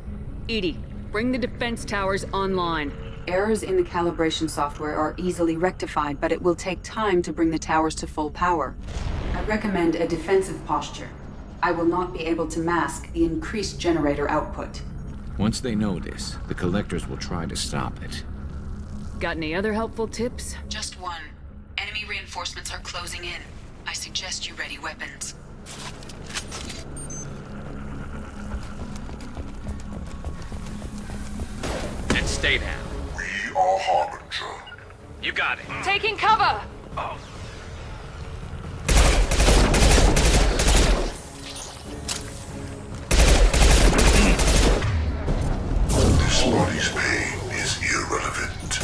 Edie, bring the defense towers online. Errors in the calibration software are easily rectified, but it will take time to bring the towers to full power. I recommend a defensive posture. I will not be able to mask the increased generator output. Once they know this, the Collectors will try to stop it. Got any other helpful tips? Just one. Enemy reinforcements are closing in. I suggest you ready weapons. And stay down. We are Harbinger. You got it. Taking cover! Oh. This body's pain is irrelevant.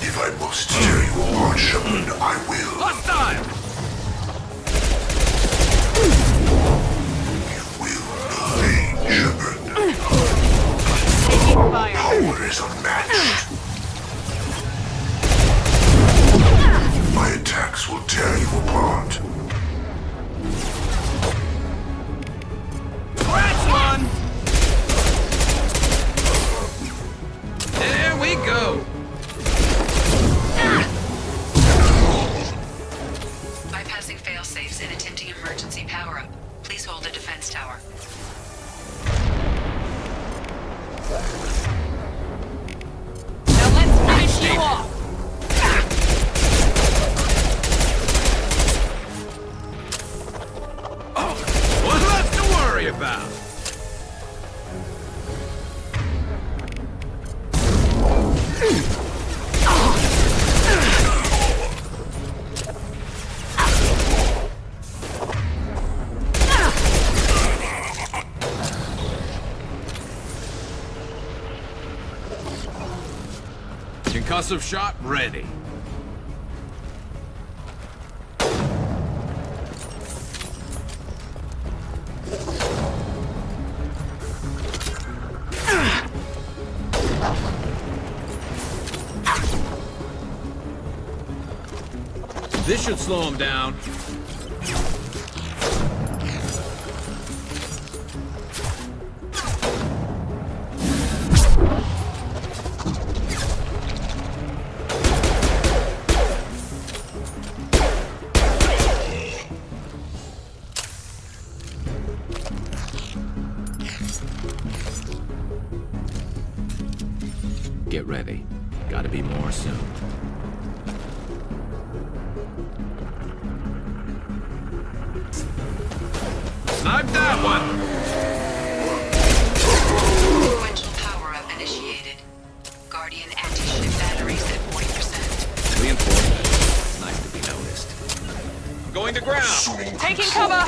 If I must tear you apart, Shepard, I will. Hostile! You will remain, Shepard. Power is unmatched. My attacks will tear you apart. That's one! Concussive shot ready. This should slow him down. Get ready. Gotta be more soon. Snipe that one! Sequential power-up initiated. Guardian anti-ship batteries at 40%. Reinforcement. Nice to be noticed. I'm going to ground! Taking cover!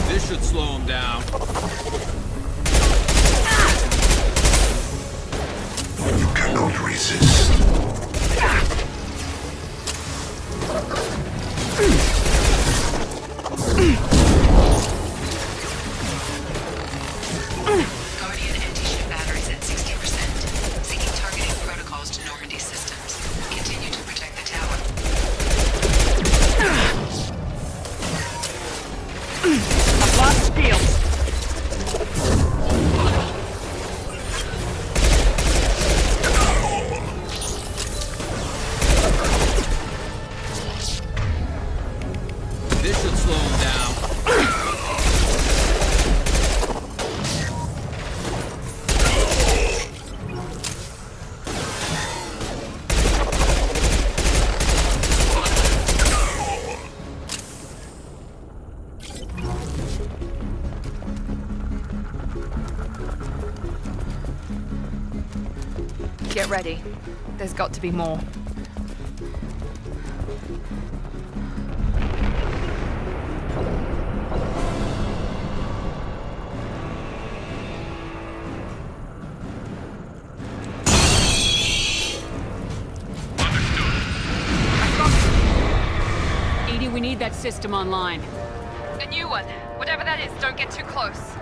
This should slow him down. You cannot resist. Guardian anti-ship batteries at 60%. Seeking targeting protocols to Normandy systems. Continue to protect the tower. I've lost field. This should slow him down. Get ready. There's got to be more. Edie, we need that system online. A new one. Whatever that is, don't get too close.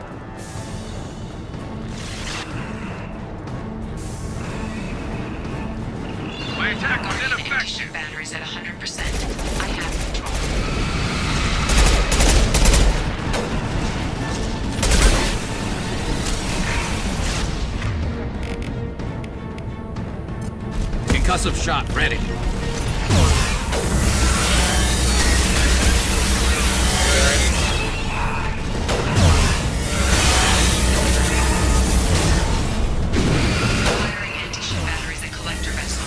My attack was Guardian ineffective. anti-ship batteries at 100%. I have control. Concussive shot ready. Firing anti-ship batteries at collector vessel.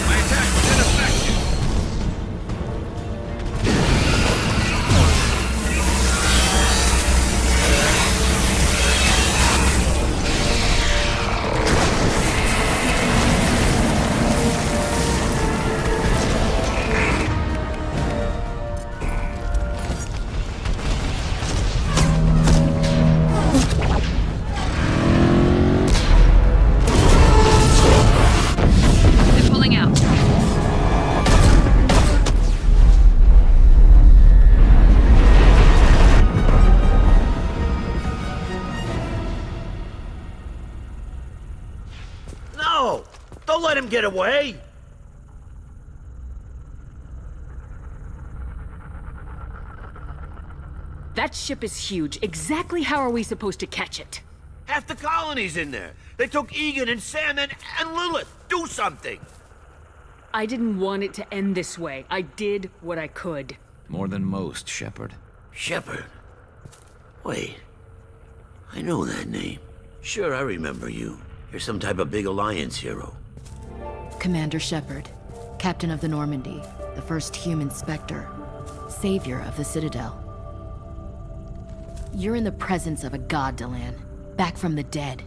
My attack was ineffective. They're pulling out. No! Don't let him get away! That ship is huge. Exactly how are we supposed to catch it? Half the colony's in there. They took Egan and Sam and Lilith. Do something! I didn't want it to end this way. I did what I could. More than most, Shepard. Shepard? Wait. I know that name. Sure, I remember you. You're some type of big Alliance hero. Commander Shepard, Captain of the Normandy, the first human Spectre, savior of the Citadel. You're in the presence of a god, Delan, back from the dead.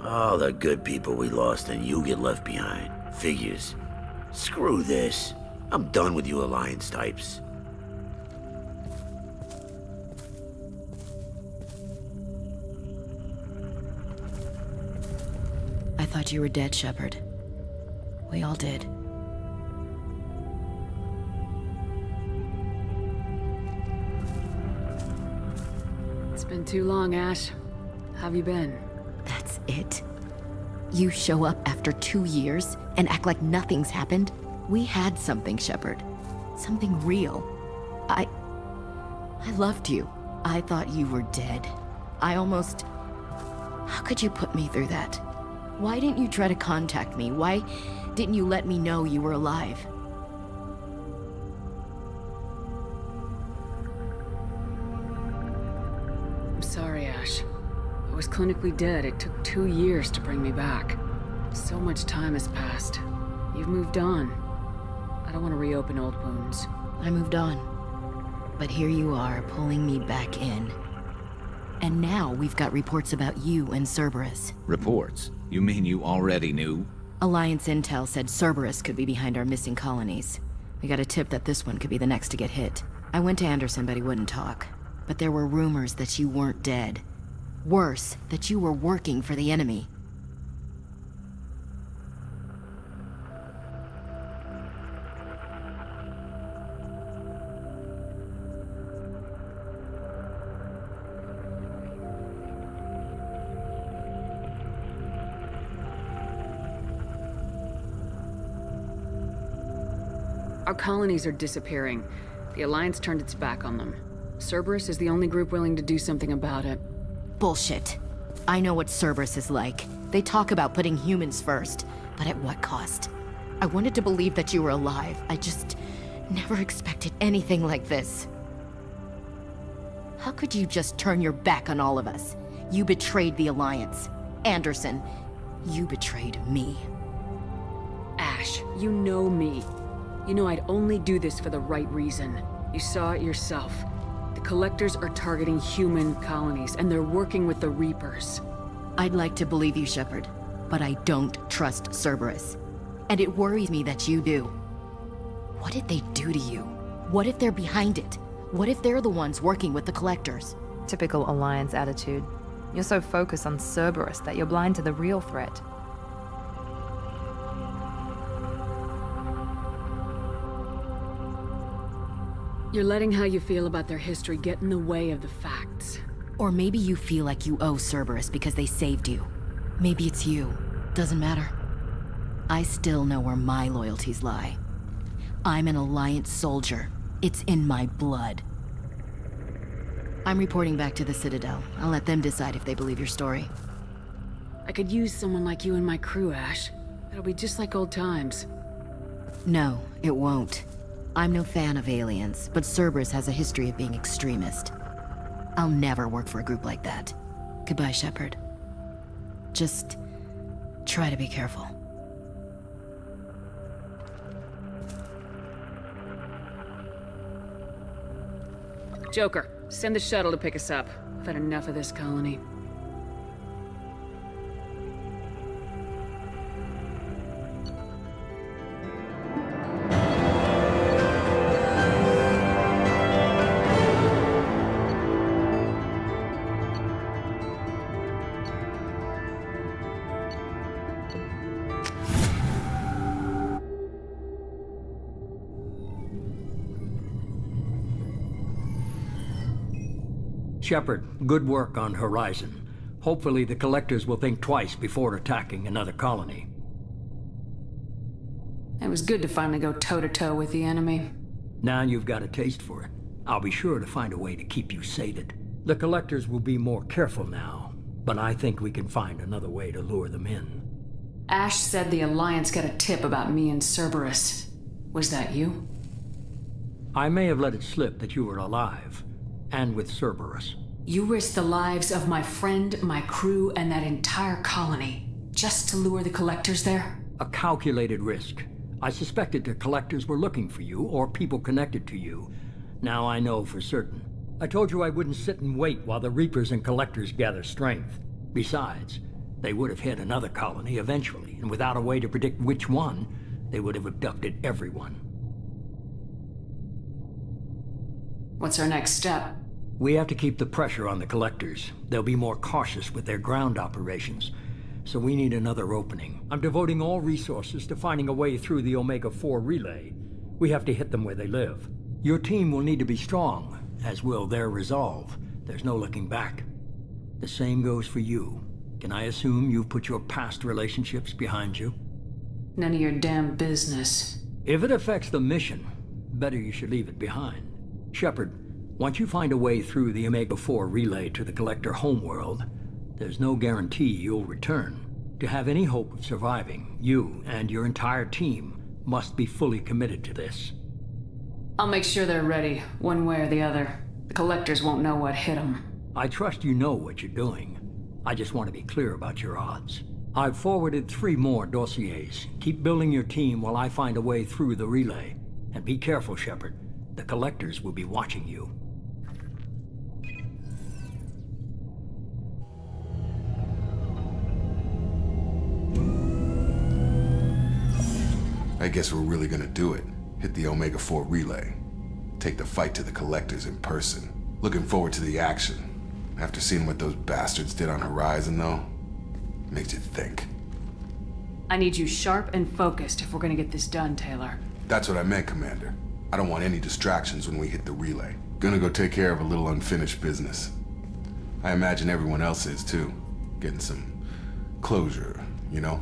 All the good people we lost and you get left behind. Figures. Screw this. I'm done with you Alliance types. thought you were dead, Shepard. We all did. It's been too long, Ash. How have you been? That's it? You show up after 2 years and act like nothing's happened? We had something, Shepard. Something real. I loved you. I thought you were dead. How could you put me through that? Why didn't you try to contact me? Why didn't you let me know you were alive? I'm sorry, Ash. I was clinically dead. It took 2 years to bring me back. So much time has passed. You've moved on. I don't want to reopen old wounds. I moved on. But here you are, pulling me back in. And now we've got reports about you and Cerberus. Reports? You mean you already knew? Alliance intel said Cerberus could be behind our missing colonies. We got a tip that this one could be the next to get hit. I went to Anderson, but he wouldn't talk. But there were rumors that you weren't dead. Worse, that you were working for the enemy. Our colonies are disappearing. The Alliance turned its back on them. Cerberus is the only group willing to do something about it. Bullshit. I know what Cerberus is like. They talk about putting humans first, but at what cost? I wanted to believe that you were alive. I just never expected anything like this. How could you just turn your back on all of us? You betrayed the Alliance. Anderson, you betrayed me. Ash, you know me. You know I'd only do this for the right reason. You saw it yourself. The Collectors are targeting human colonies, and they're working with the Reapers. I'd like to believe you, Shepard, but I don't trust Cerberus. And it worries me that you do. What did they do to you? What if they're behind it? What if they're the ones working with the Collectors? Typical Alliance attitude. You're so focused on Cerberus that you're blind to the real threat. You're letting how you feel about their history get in the way of the facts. Or maybe you feel like you owe Cerberus because they saved you. Maybe it's you. Doesn't matter. I still know where my loyalties lie. I'm an Alliance soldier. It's in my blood. I'm reporting back to the Citadel. I'll let them decide if they believe your story. I could use someone like you in my crew, Ash. It'll be just like old times. No, it won't. I'm no fan of aliens, but Cerberus has a history of being extremist. I'll never work for a group like that. Goodbye, Shepard. Just try to be careful. Joker, send the shuttle to pick us up. I've had enough of this colony. Shepard, good work on Horizon. Hopefully the Collectors will think twice before attacking another colony. It was good to finally go toe-to-toe with the enemy. Now you've got a taste for it. I'll be sure to find a way to keep you sated. The Collectors will be more careful now, but I think we can find another way to lure them in. Ash said the Alliance got a tip about me and Cerberus. Was that you? I may have let it slip that you were alive, and with Cerberus. You risked the lives of my friend, my crew, and that entire colony, just to lure the Collectors there? A calculated risk. I suspected the Collectors were looking for you, or people connected to you. Now I know for certain. I told you I wouldn't sit and wait while the Reapers and Collectors gather strength. Besides, they would have hit another colony eventually, and without a way to predict which one, they would have abducted everyone. What's our next step? We have to keep the pressure on the Collectors. They'll be more cautious with their ground operations. so we need another opening. I'm devoting all resources to finding a way through the Omega-4 relay. We have to hit them where they live. Your team will need to be strong, as will their resolve. There's no looking back. The same goes for you. Can I assume you've put your past relationships behind you? None of your damn business. If it affects the mission, better you should leave it behind. Shepard, once you find a way through the Omega-4 relay to the Collector homeworld, there's no guarantee you'll return. To have any hope of surviving, you and your entire team must be fully committed to this. I'll make sure they're ready, one way or the other. The Collectors won't know what hit them. I trust you know what you're doing. I just want to be clear about your odds. I've forwarded 3 more dossiers. Keep building your team while I find a way through the relay. And be careful, Shepard. The Collectors will be watching you. I guess we're really gonna do it. Hit the Omega-4 relay. Take the fight to the Collectors in person. Looking forward to the action. After seeing what those bastards did on Horizon, though, makes you think. I need you sharp and focused if we're gonna get this done, Taylor. That's what I meant, Commander. I don't want any distractions when we hit the relay. Gonna go take care of a little unfinished business. I imagine everyone else is, too. Getting some closure, you know?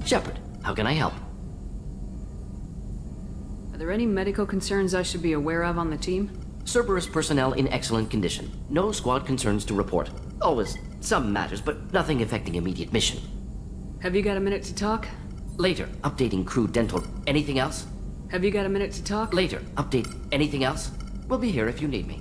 Shepard, how can I help? Are there any medical concerns I should be aware of on the team? Cerberus personnel in excellent condition. No squad concerns to report. Always some matters, but nothing affecting immediate mission. Have you got a minute to talk? Later, updating crew dental. Anything else? Have you got a minute to talk? Later, update. Anything else? We'll be here if you need me.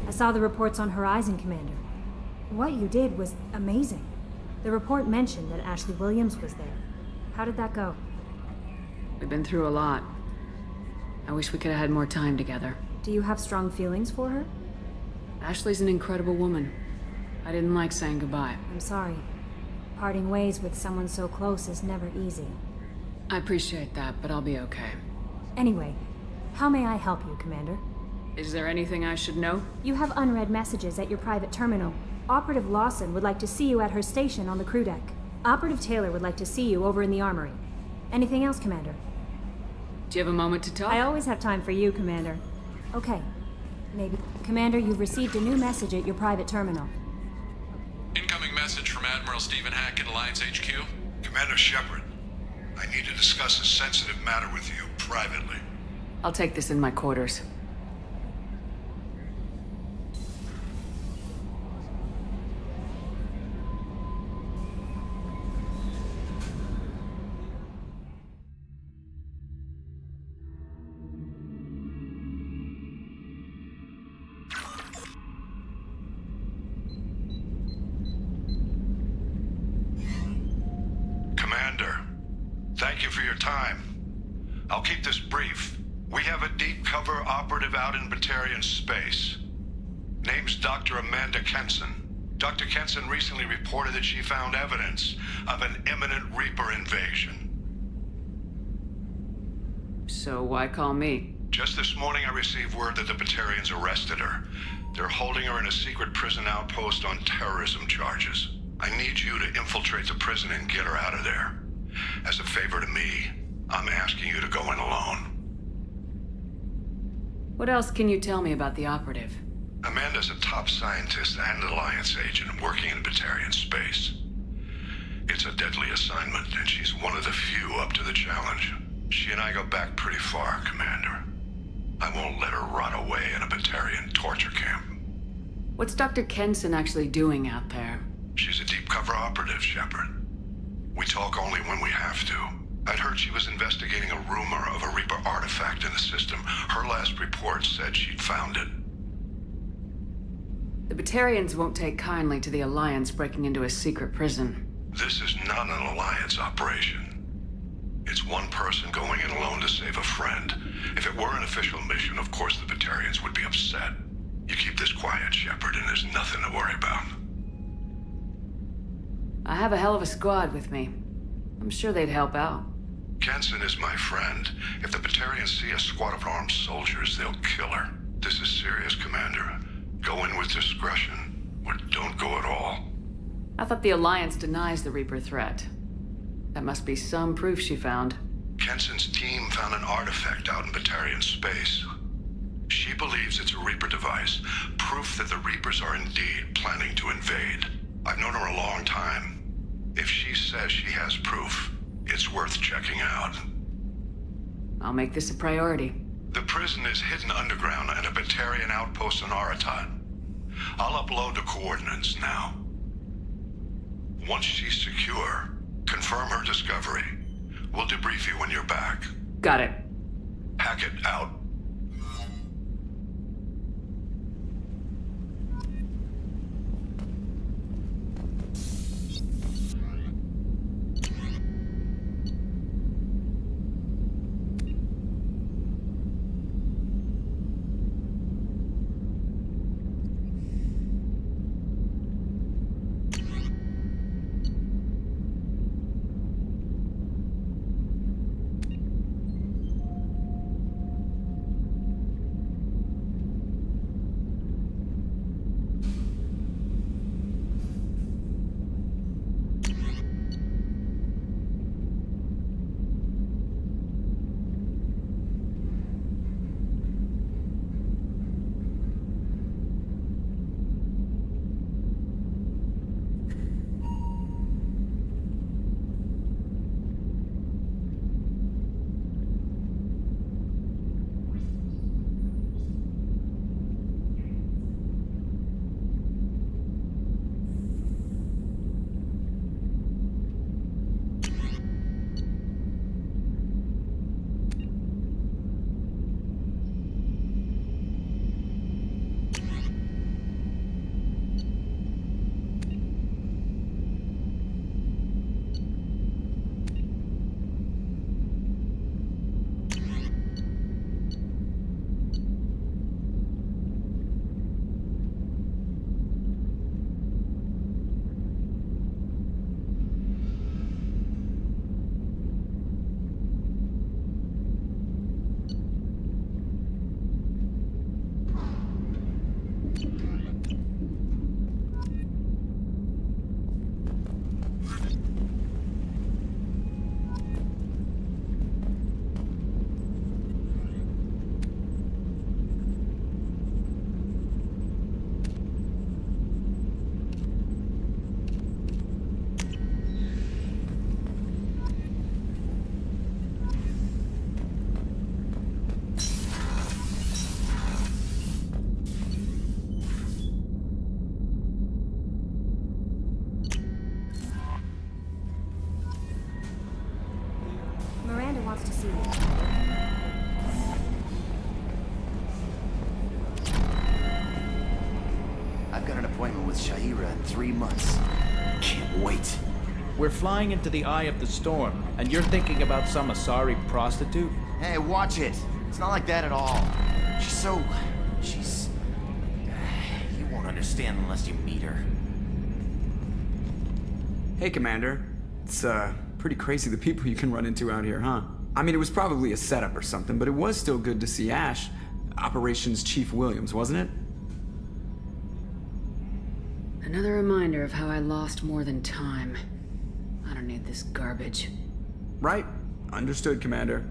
I saw the reports on Horizon, Commander. What you did was amazing. The report mentioned that Ashley Williams was there. How did that go? We've been through a lot. I wish we could have had more time together. Do you have strong feelings for her? Ashley's an incredible woman. I didn't like saying goodbye. I'm sorry. Parting ways with someone so close is never easy. I appreciate that, but I'll be okay. Anyway, how may I help you, Commander? Is there anything I should know? You have unread messages at your private terminal. Operative Lawson would like to see you at her station on the crew deck. Operative Taylor would like to see you over in the armory. Anything else, Commander? Do you have a moment to talk? I always have time for you, Commander. Okay. Maybe. Commander, you've received a new message at your private terminal. Incoming message from Admiral Stephen Hackett, Alliance HQ. Commander Shepard, I need to discuss a sensitive matter with you privately. I'll take this in my quarters. Thank you for your time. I'll keep this brief. We have a deep cover operative out in Batarian space. Name's Dr. Amanda Kenson. Dr. Kenson recently reported that she found evidence of an imminent Reaper invasion. So why call me? Just this morning I received word that the Batarians arrested her. They're holding her in a secret prison outpost on terrorism charges. I need you to infiltrate the prison and get her out of there. As a favor to me, I'm asking you to go in alone. What else can you tell me about the operative? Amanda's a top scientist and Alliance agent working in Batarian space. It's a deadly assignment, and she's one of the few up to the challenge. She and I go back pretty far, Commander. I won't let her rot away in a Batarian torture camp. What's Dr. Kenson actually doing out there? She's a deep cover operative, Shepard. We talk only when we have to. I'd heard she was investigating a rumor of a Reaper artifact in the system. Her last report said she'd found it. The Batarians won't take kindly to the Alliance breaking into a secret prison. This is not an Alliance operation. It's one person going in alone to save a friend. If it were an official mission, of course the Batarians would be upset. You keep this quiet, Shepard, and there's nothing to worry about. I have a hell of a squad with me. I'm sure they'd help out. Kenson is my friend. If the Batarians see a squad of armed soldiers, they'll kill her. This is serious, Commander. Go in with discretion, or don't go at all. I thought the Alliance denies the Reaper threat. That must be some proof she found. Kenson's team found an artifact out in Batarian space. She believes it's a Reaper device, proof that the Reapers are indeed planning to invade. I've known her a long time. If she says she has proof, it's worth checking out. I'll make this a priority. The prison is hidden underground at a Batarian outpost in Ardant. I'll upload the coordinates now. Once she's secure, confirm her discovery. We'll debrief you when you're back. Got it. Hackett out. wants to see you. I've got an appointment with Shaira in 3 months. Can't wait. We're flying into the eye of the storm, and you're thinking about some Asari prostitute? Hey, watch it. It's not like that at all. She's... You won't understand unless you meet her. Hey, Commander. It's, pretty crazy the people you can run into out here, huh? I mean, it was probably a setup or something, but it was still good to see Ash. Operations Chief Williams, wasn't it? Another reminder of how I lost more than time. I don't need this garbage. Right. Understood, Commander.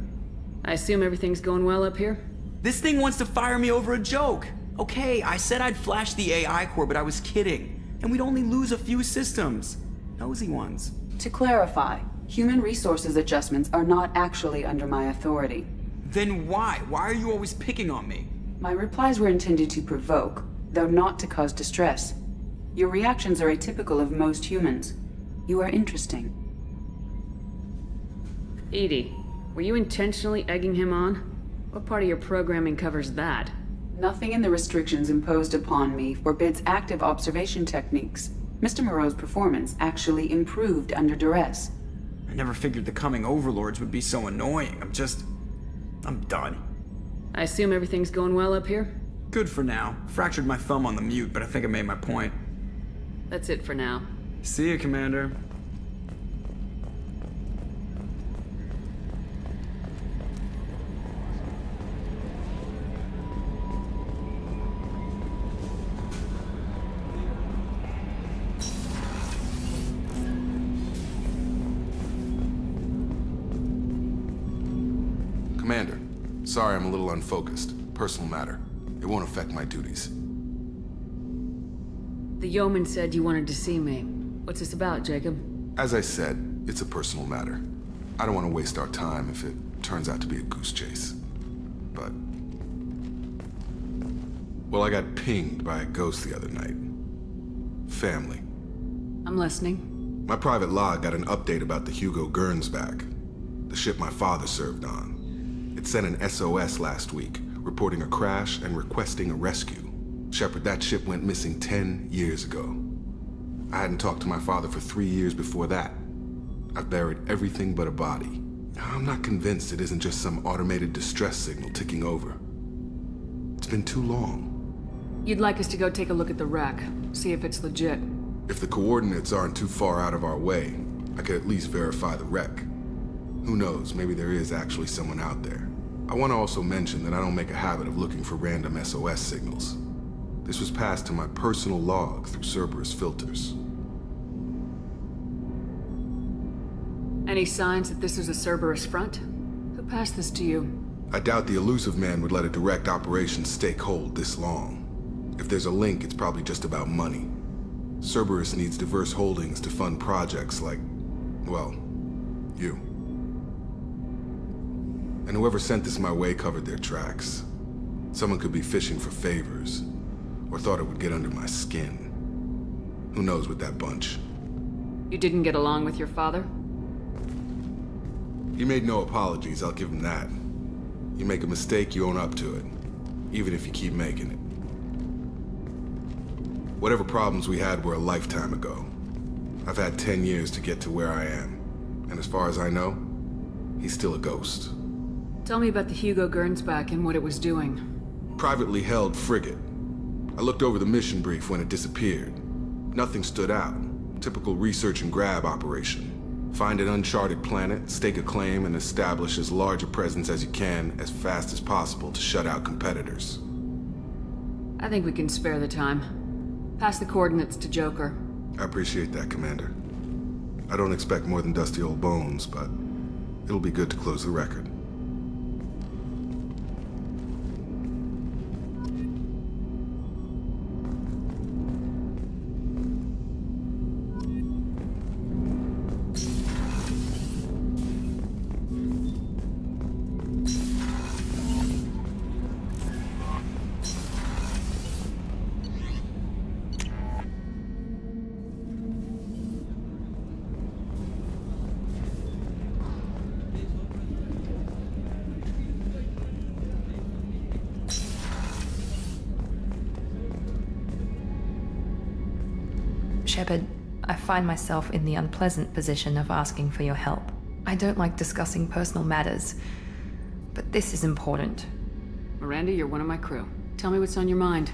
I assume everything's going well up here? This thing wants to fire me over a joke. Okay, I said I'd flash the AI core, but I was kidding. And we'd only lose a few systems. Nosy ones. To clarify, human resources adjustments are not actually under my authority. Then why? Why are you always picking on me? My replies were intended to provoke, though not to cause distress. Your reactions are atypical of most humans. You are interesting. Edie, were you intentionally egging him on? What part of your programming covers that? Nothing in the restrictions imposed upon me forbids active observation techniques. Mr. Moreau's performance actually improved under duress. I never figured the coming overlords would be so annoying. I'm done. I assume everything's going well up here? Good for now. Fractured my thumb on the mute, but I think I made my point. That's it for now. See you, Commander. Commander, sorry I'm a little unfocused. Personal matter. It won't affect my duties. The yeoman said you wanted to see me. What's this about, Jacob? As I said, it's a personal matter. I don't want to waste our time if it turns out to be a goose chase. But... well, I got pinged by a ghost the other night. Family. I'm listening. My private log got an update about the Hugo Gernsback, the ship my father served on. It sent an SOS last week, reporting a crash and requesting a rescue. Shepard, that ship went missing 10 years ago. I hadn't talked to my father for 3 years before that. I've buried everything but a body. I'm not convinced it isn't just some automated distress signal ticking over. It's been too long. You'd like us to go take a look at the wreck, see if it's legit. If the coordinates aren't too far out of our way, I could at least verify the wreck. Who knows, maybe there is actually someone out there. I want to also mention that I don't make a habit of looking for random SOS signals. This was passed to my personal log through Cerberus filters. Any signs that this is a Cerberus front? Who passed this to you? I doubt the elusive man would let a direct operation stake hold this long. If there's a link, it's probably just about money. Cerberus needs diverse holdings to fund projects like, well, you. And whoever sent this my way covered their tracks. Someone could be fishing for favors, or thought it would get under my skin. Who knows with that bunch? You didn't get along with your father? He made no apologies, I'll give him that. You make a mistake, you own up to it. Even if you keep making it. Whatever problems we had were a lifetime ago. I've had 10 years to get to where I am. And as far as I know, he's still a ghost. Tell me about the Hugo Gernsback and what it was doing. Privately held frigate. I looked over the mission brief when it disappeared. Nothing stood out. Typical research and grab operation. Find an uncharted planet, stake a claim, and establish as large a presence as you can as fast as possible to shut out competitors. I think we can spare the time. Pass the coordinates to Joker. I appreciate that, Commander. I don't expect more than dusty old bones, but it'll be good to close the record. Shepard, I find myself in the unpleasant position of asking for your help. I don't like discussing personal matters, but this is important. Miranda, you're one of my crew. Tell me what's on your mind.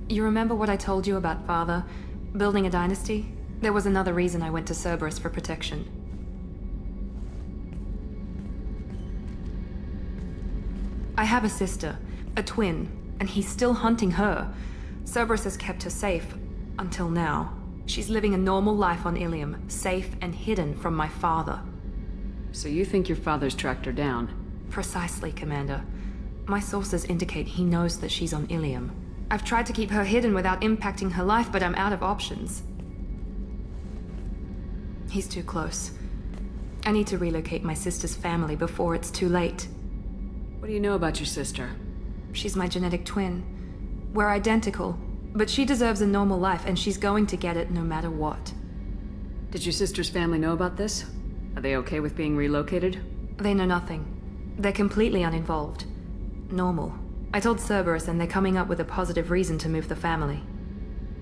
You remember what I told you about Father? Building a dynasty? There was another reason I went to Cerberus for protection. I have a sister, a twin, and he's still hunting her. Cerberus has kept her safe, until now. She's living a normal life on Ilium, safe and hidden from my father. So you think your father's tracked her down? Precisely, Commander. My sources indicate he knows that she's on Ilium. I've tried to keep her hidden without impacting her life, but I'm out of options. He's too close. I need to relocate my sister's family before it's too late. What do you know about your sister? She's my genetic twin. We're identical, but she deserves a normal life, and she's going to get it no matter what. Did your sister's family know about this? Are they okay with being relocated? They know nothing. They're completely uninvolved. Normal. I told Cerberus, and they're coming up with a positive reason to move the family.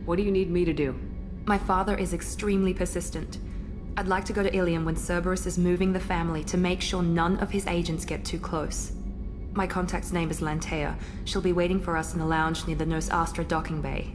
What do you need me to do? My father is extremely persistent. I'd like to go to Ilium when Cerberus is moving the family to make sure none of his agents get too close. My contact's name is Lantea. She'll be waiting for us in a lounge near the Nos Astra docking bay.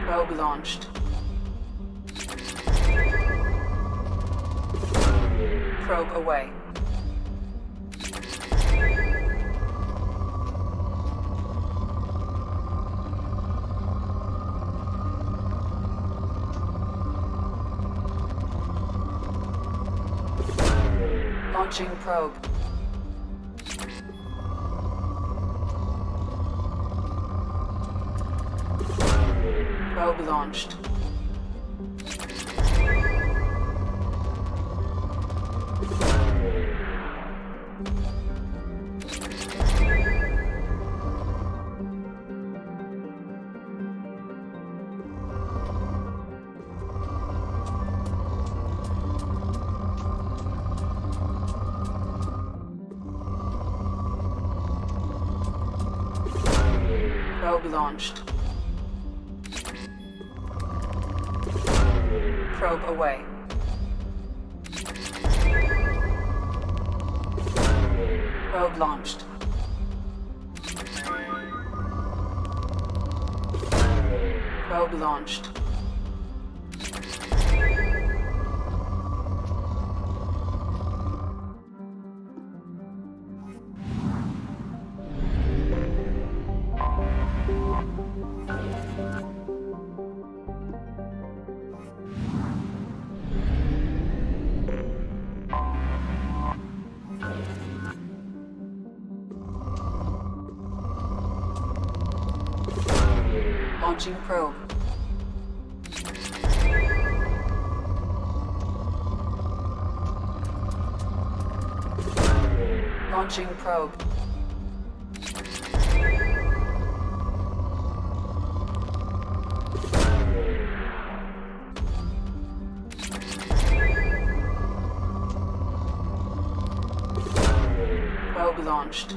Probe launched. Probe away. Launching probe. Probe launched. Probe launched. Probe away. Probe launched. Probe launched. Launching probe. Launching probe. Probe launched.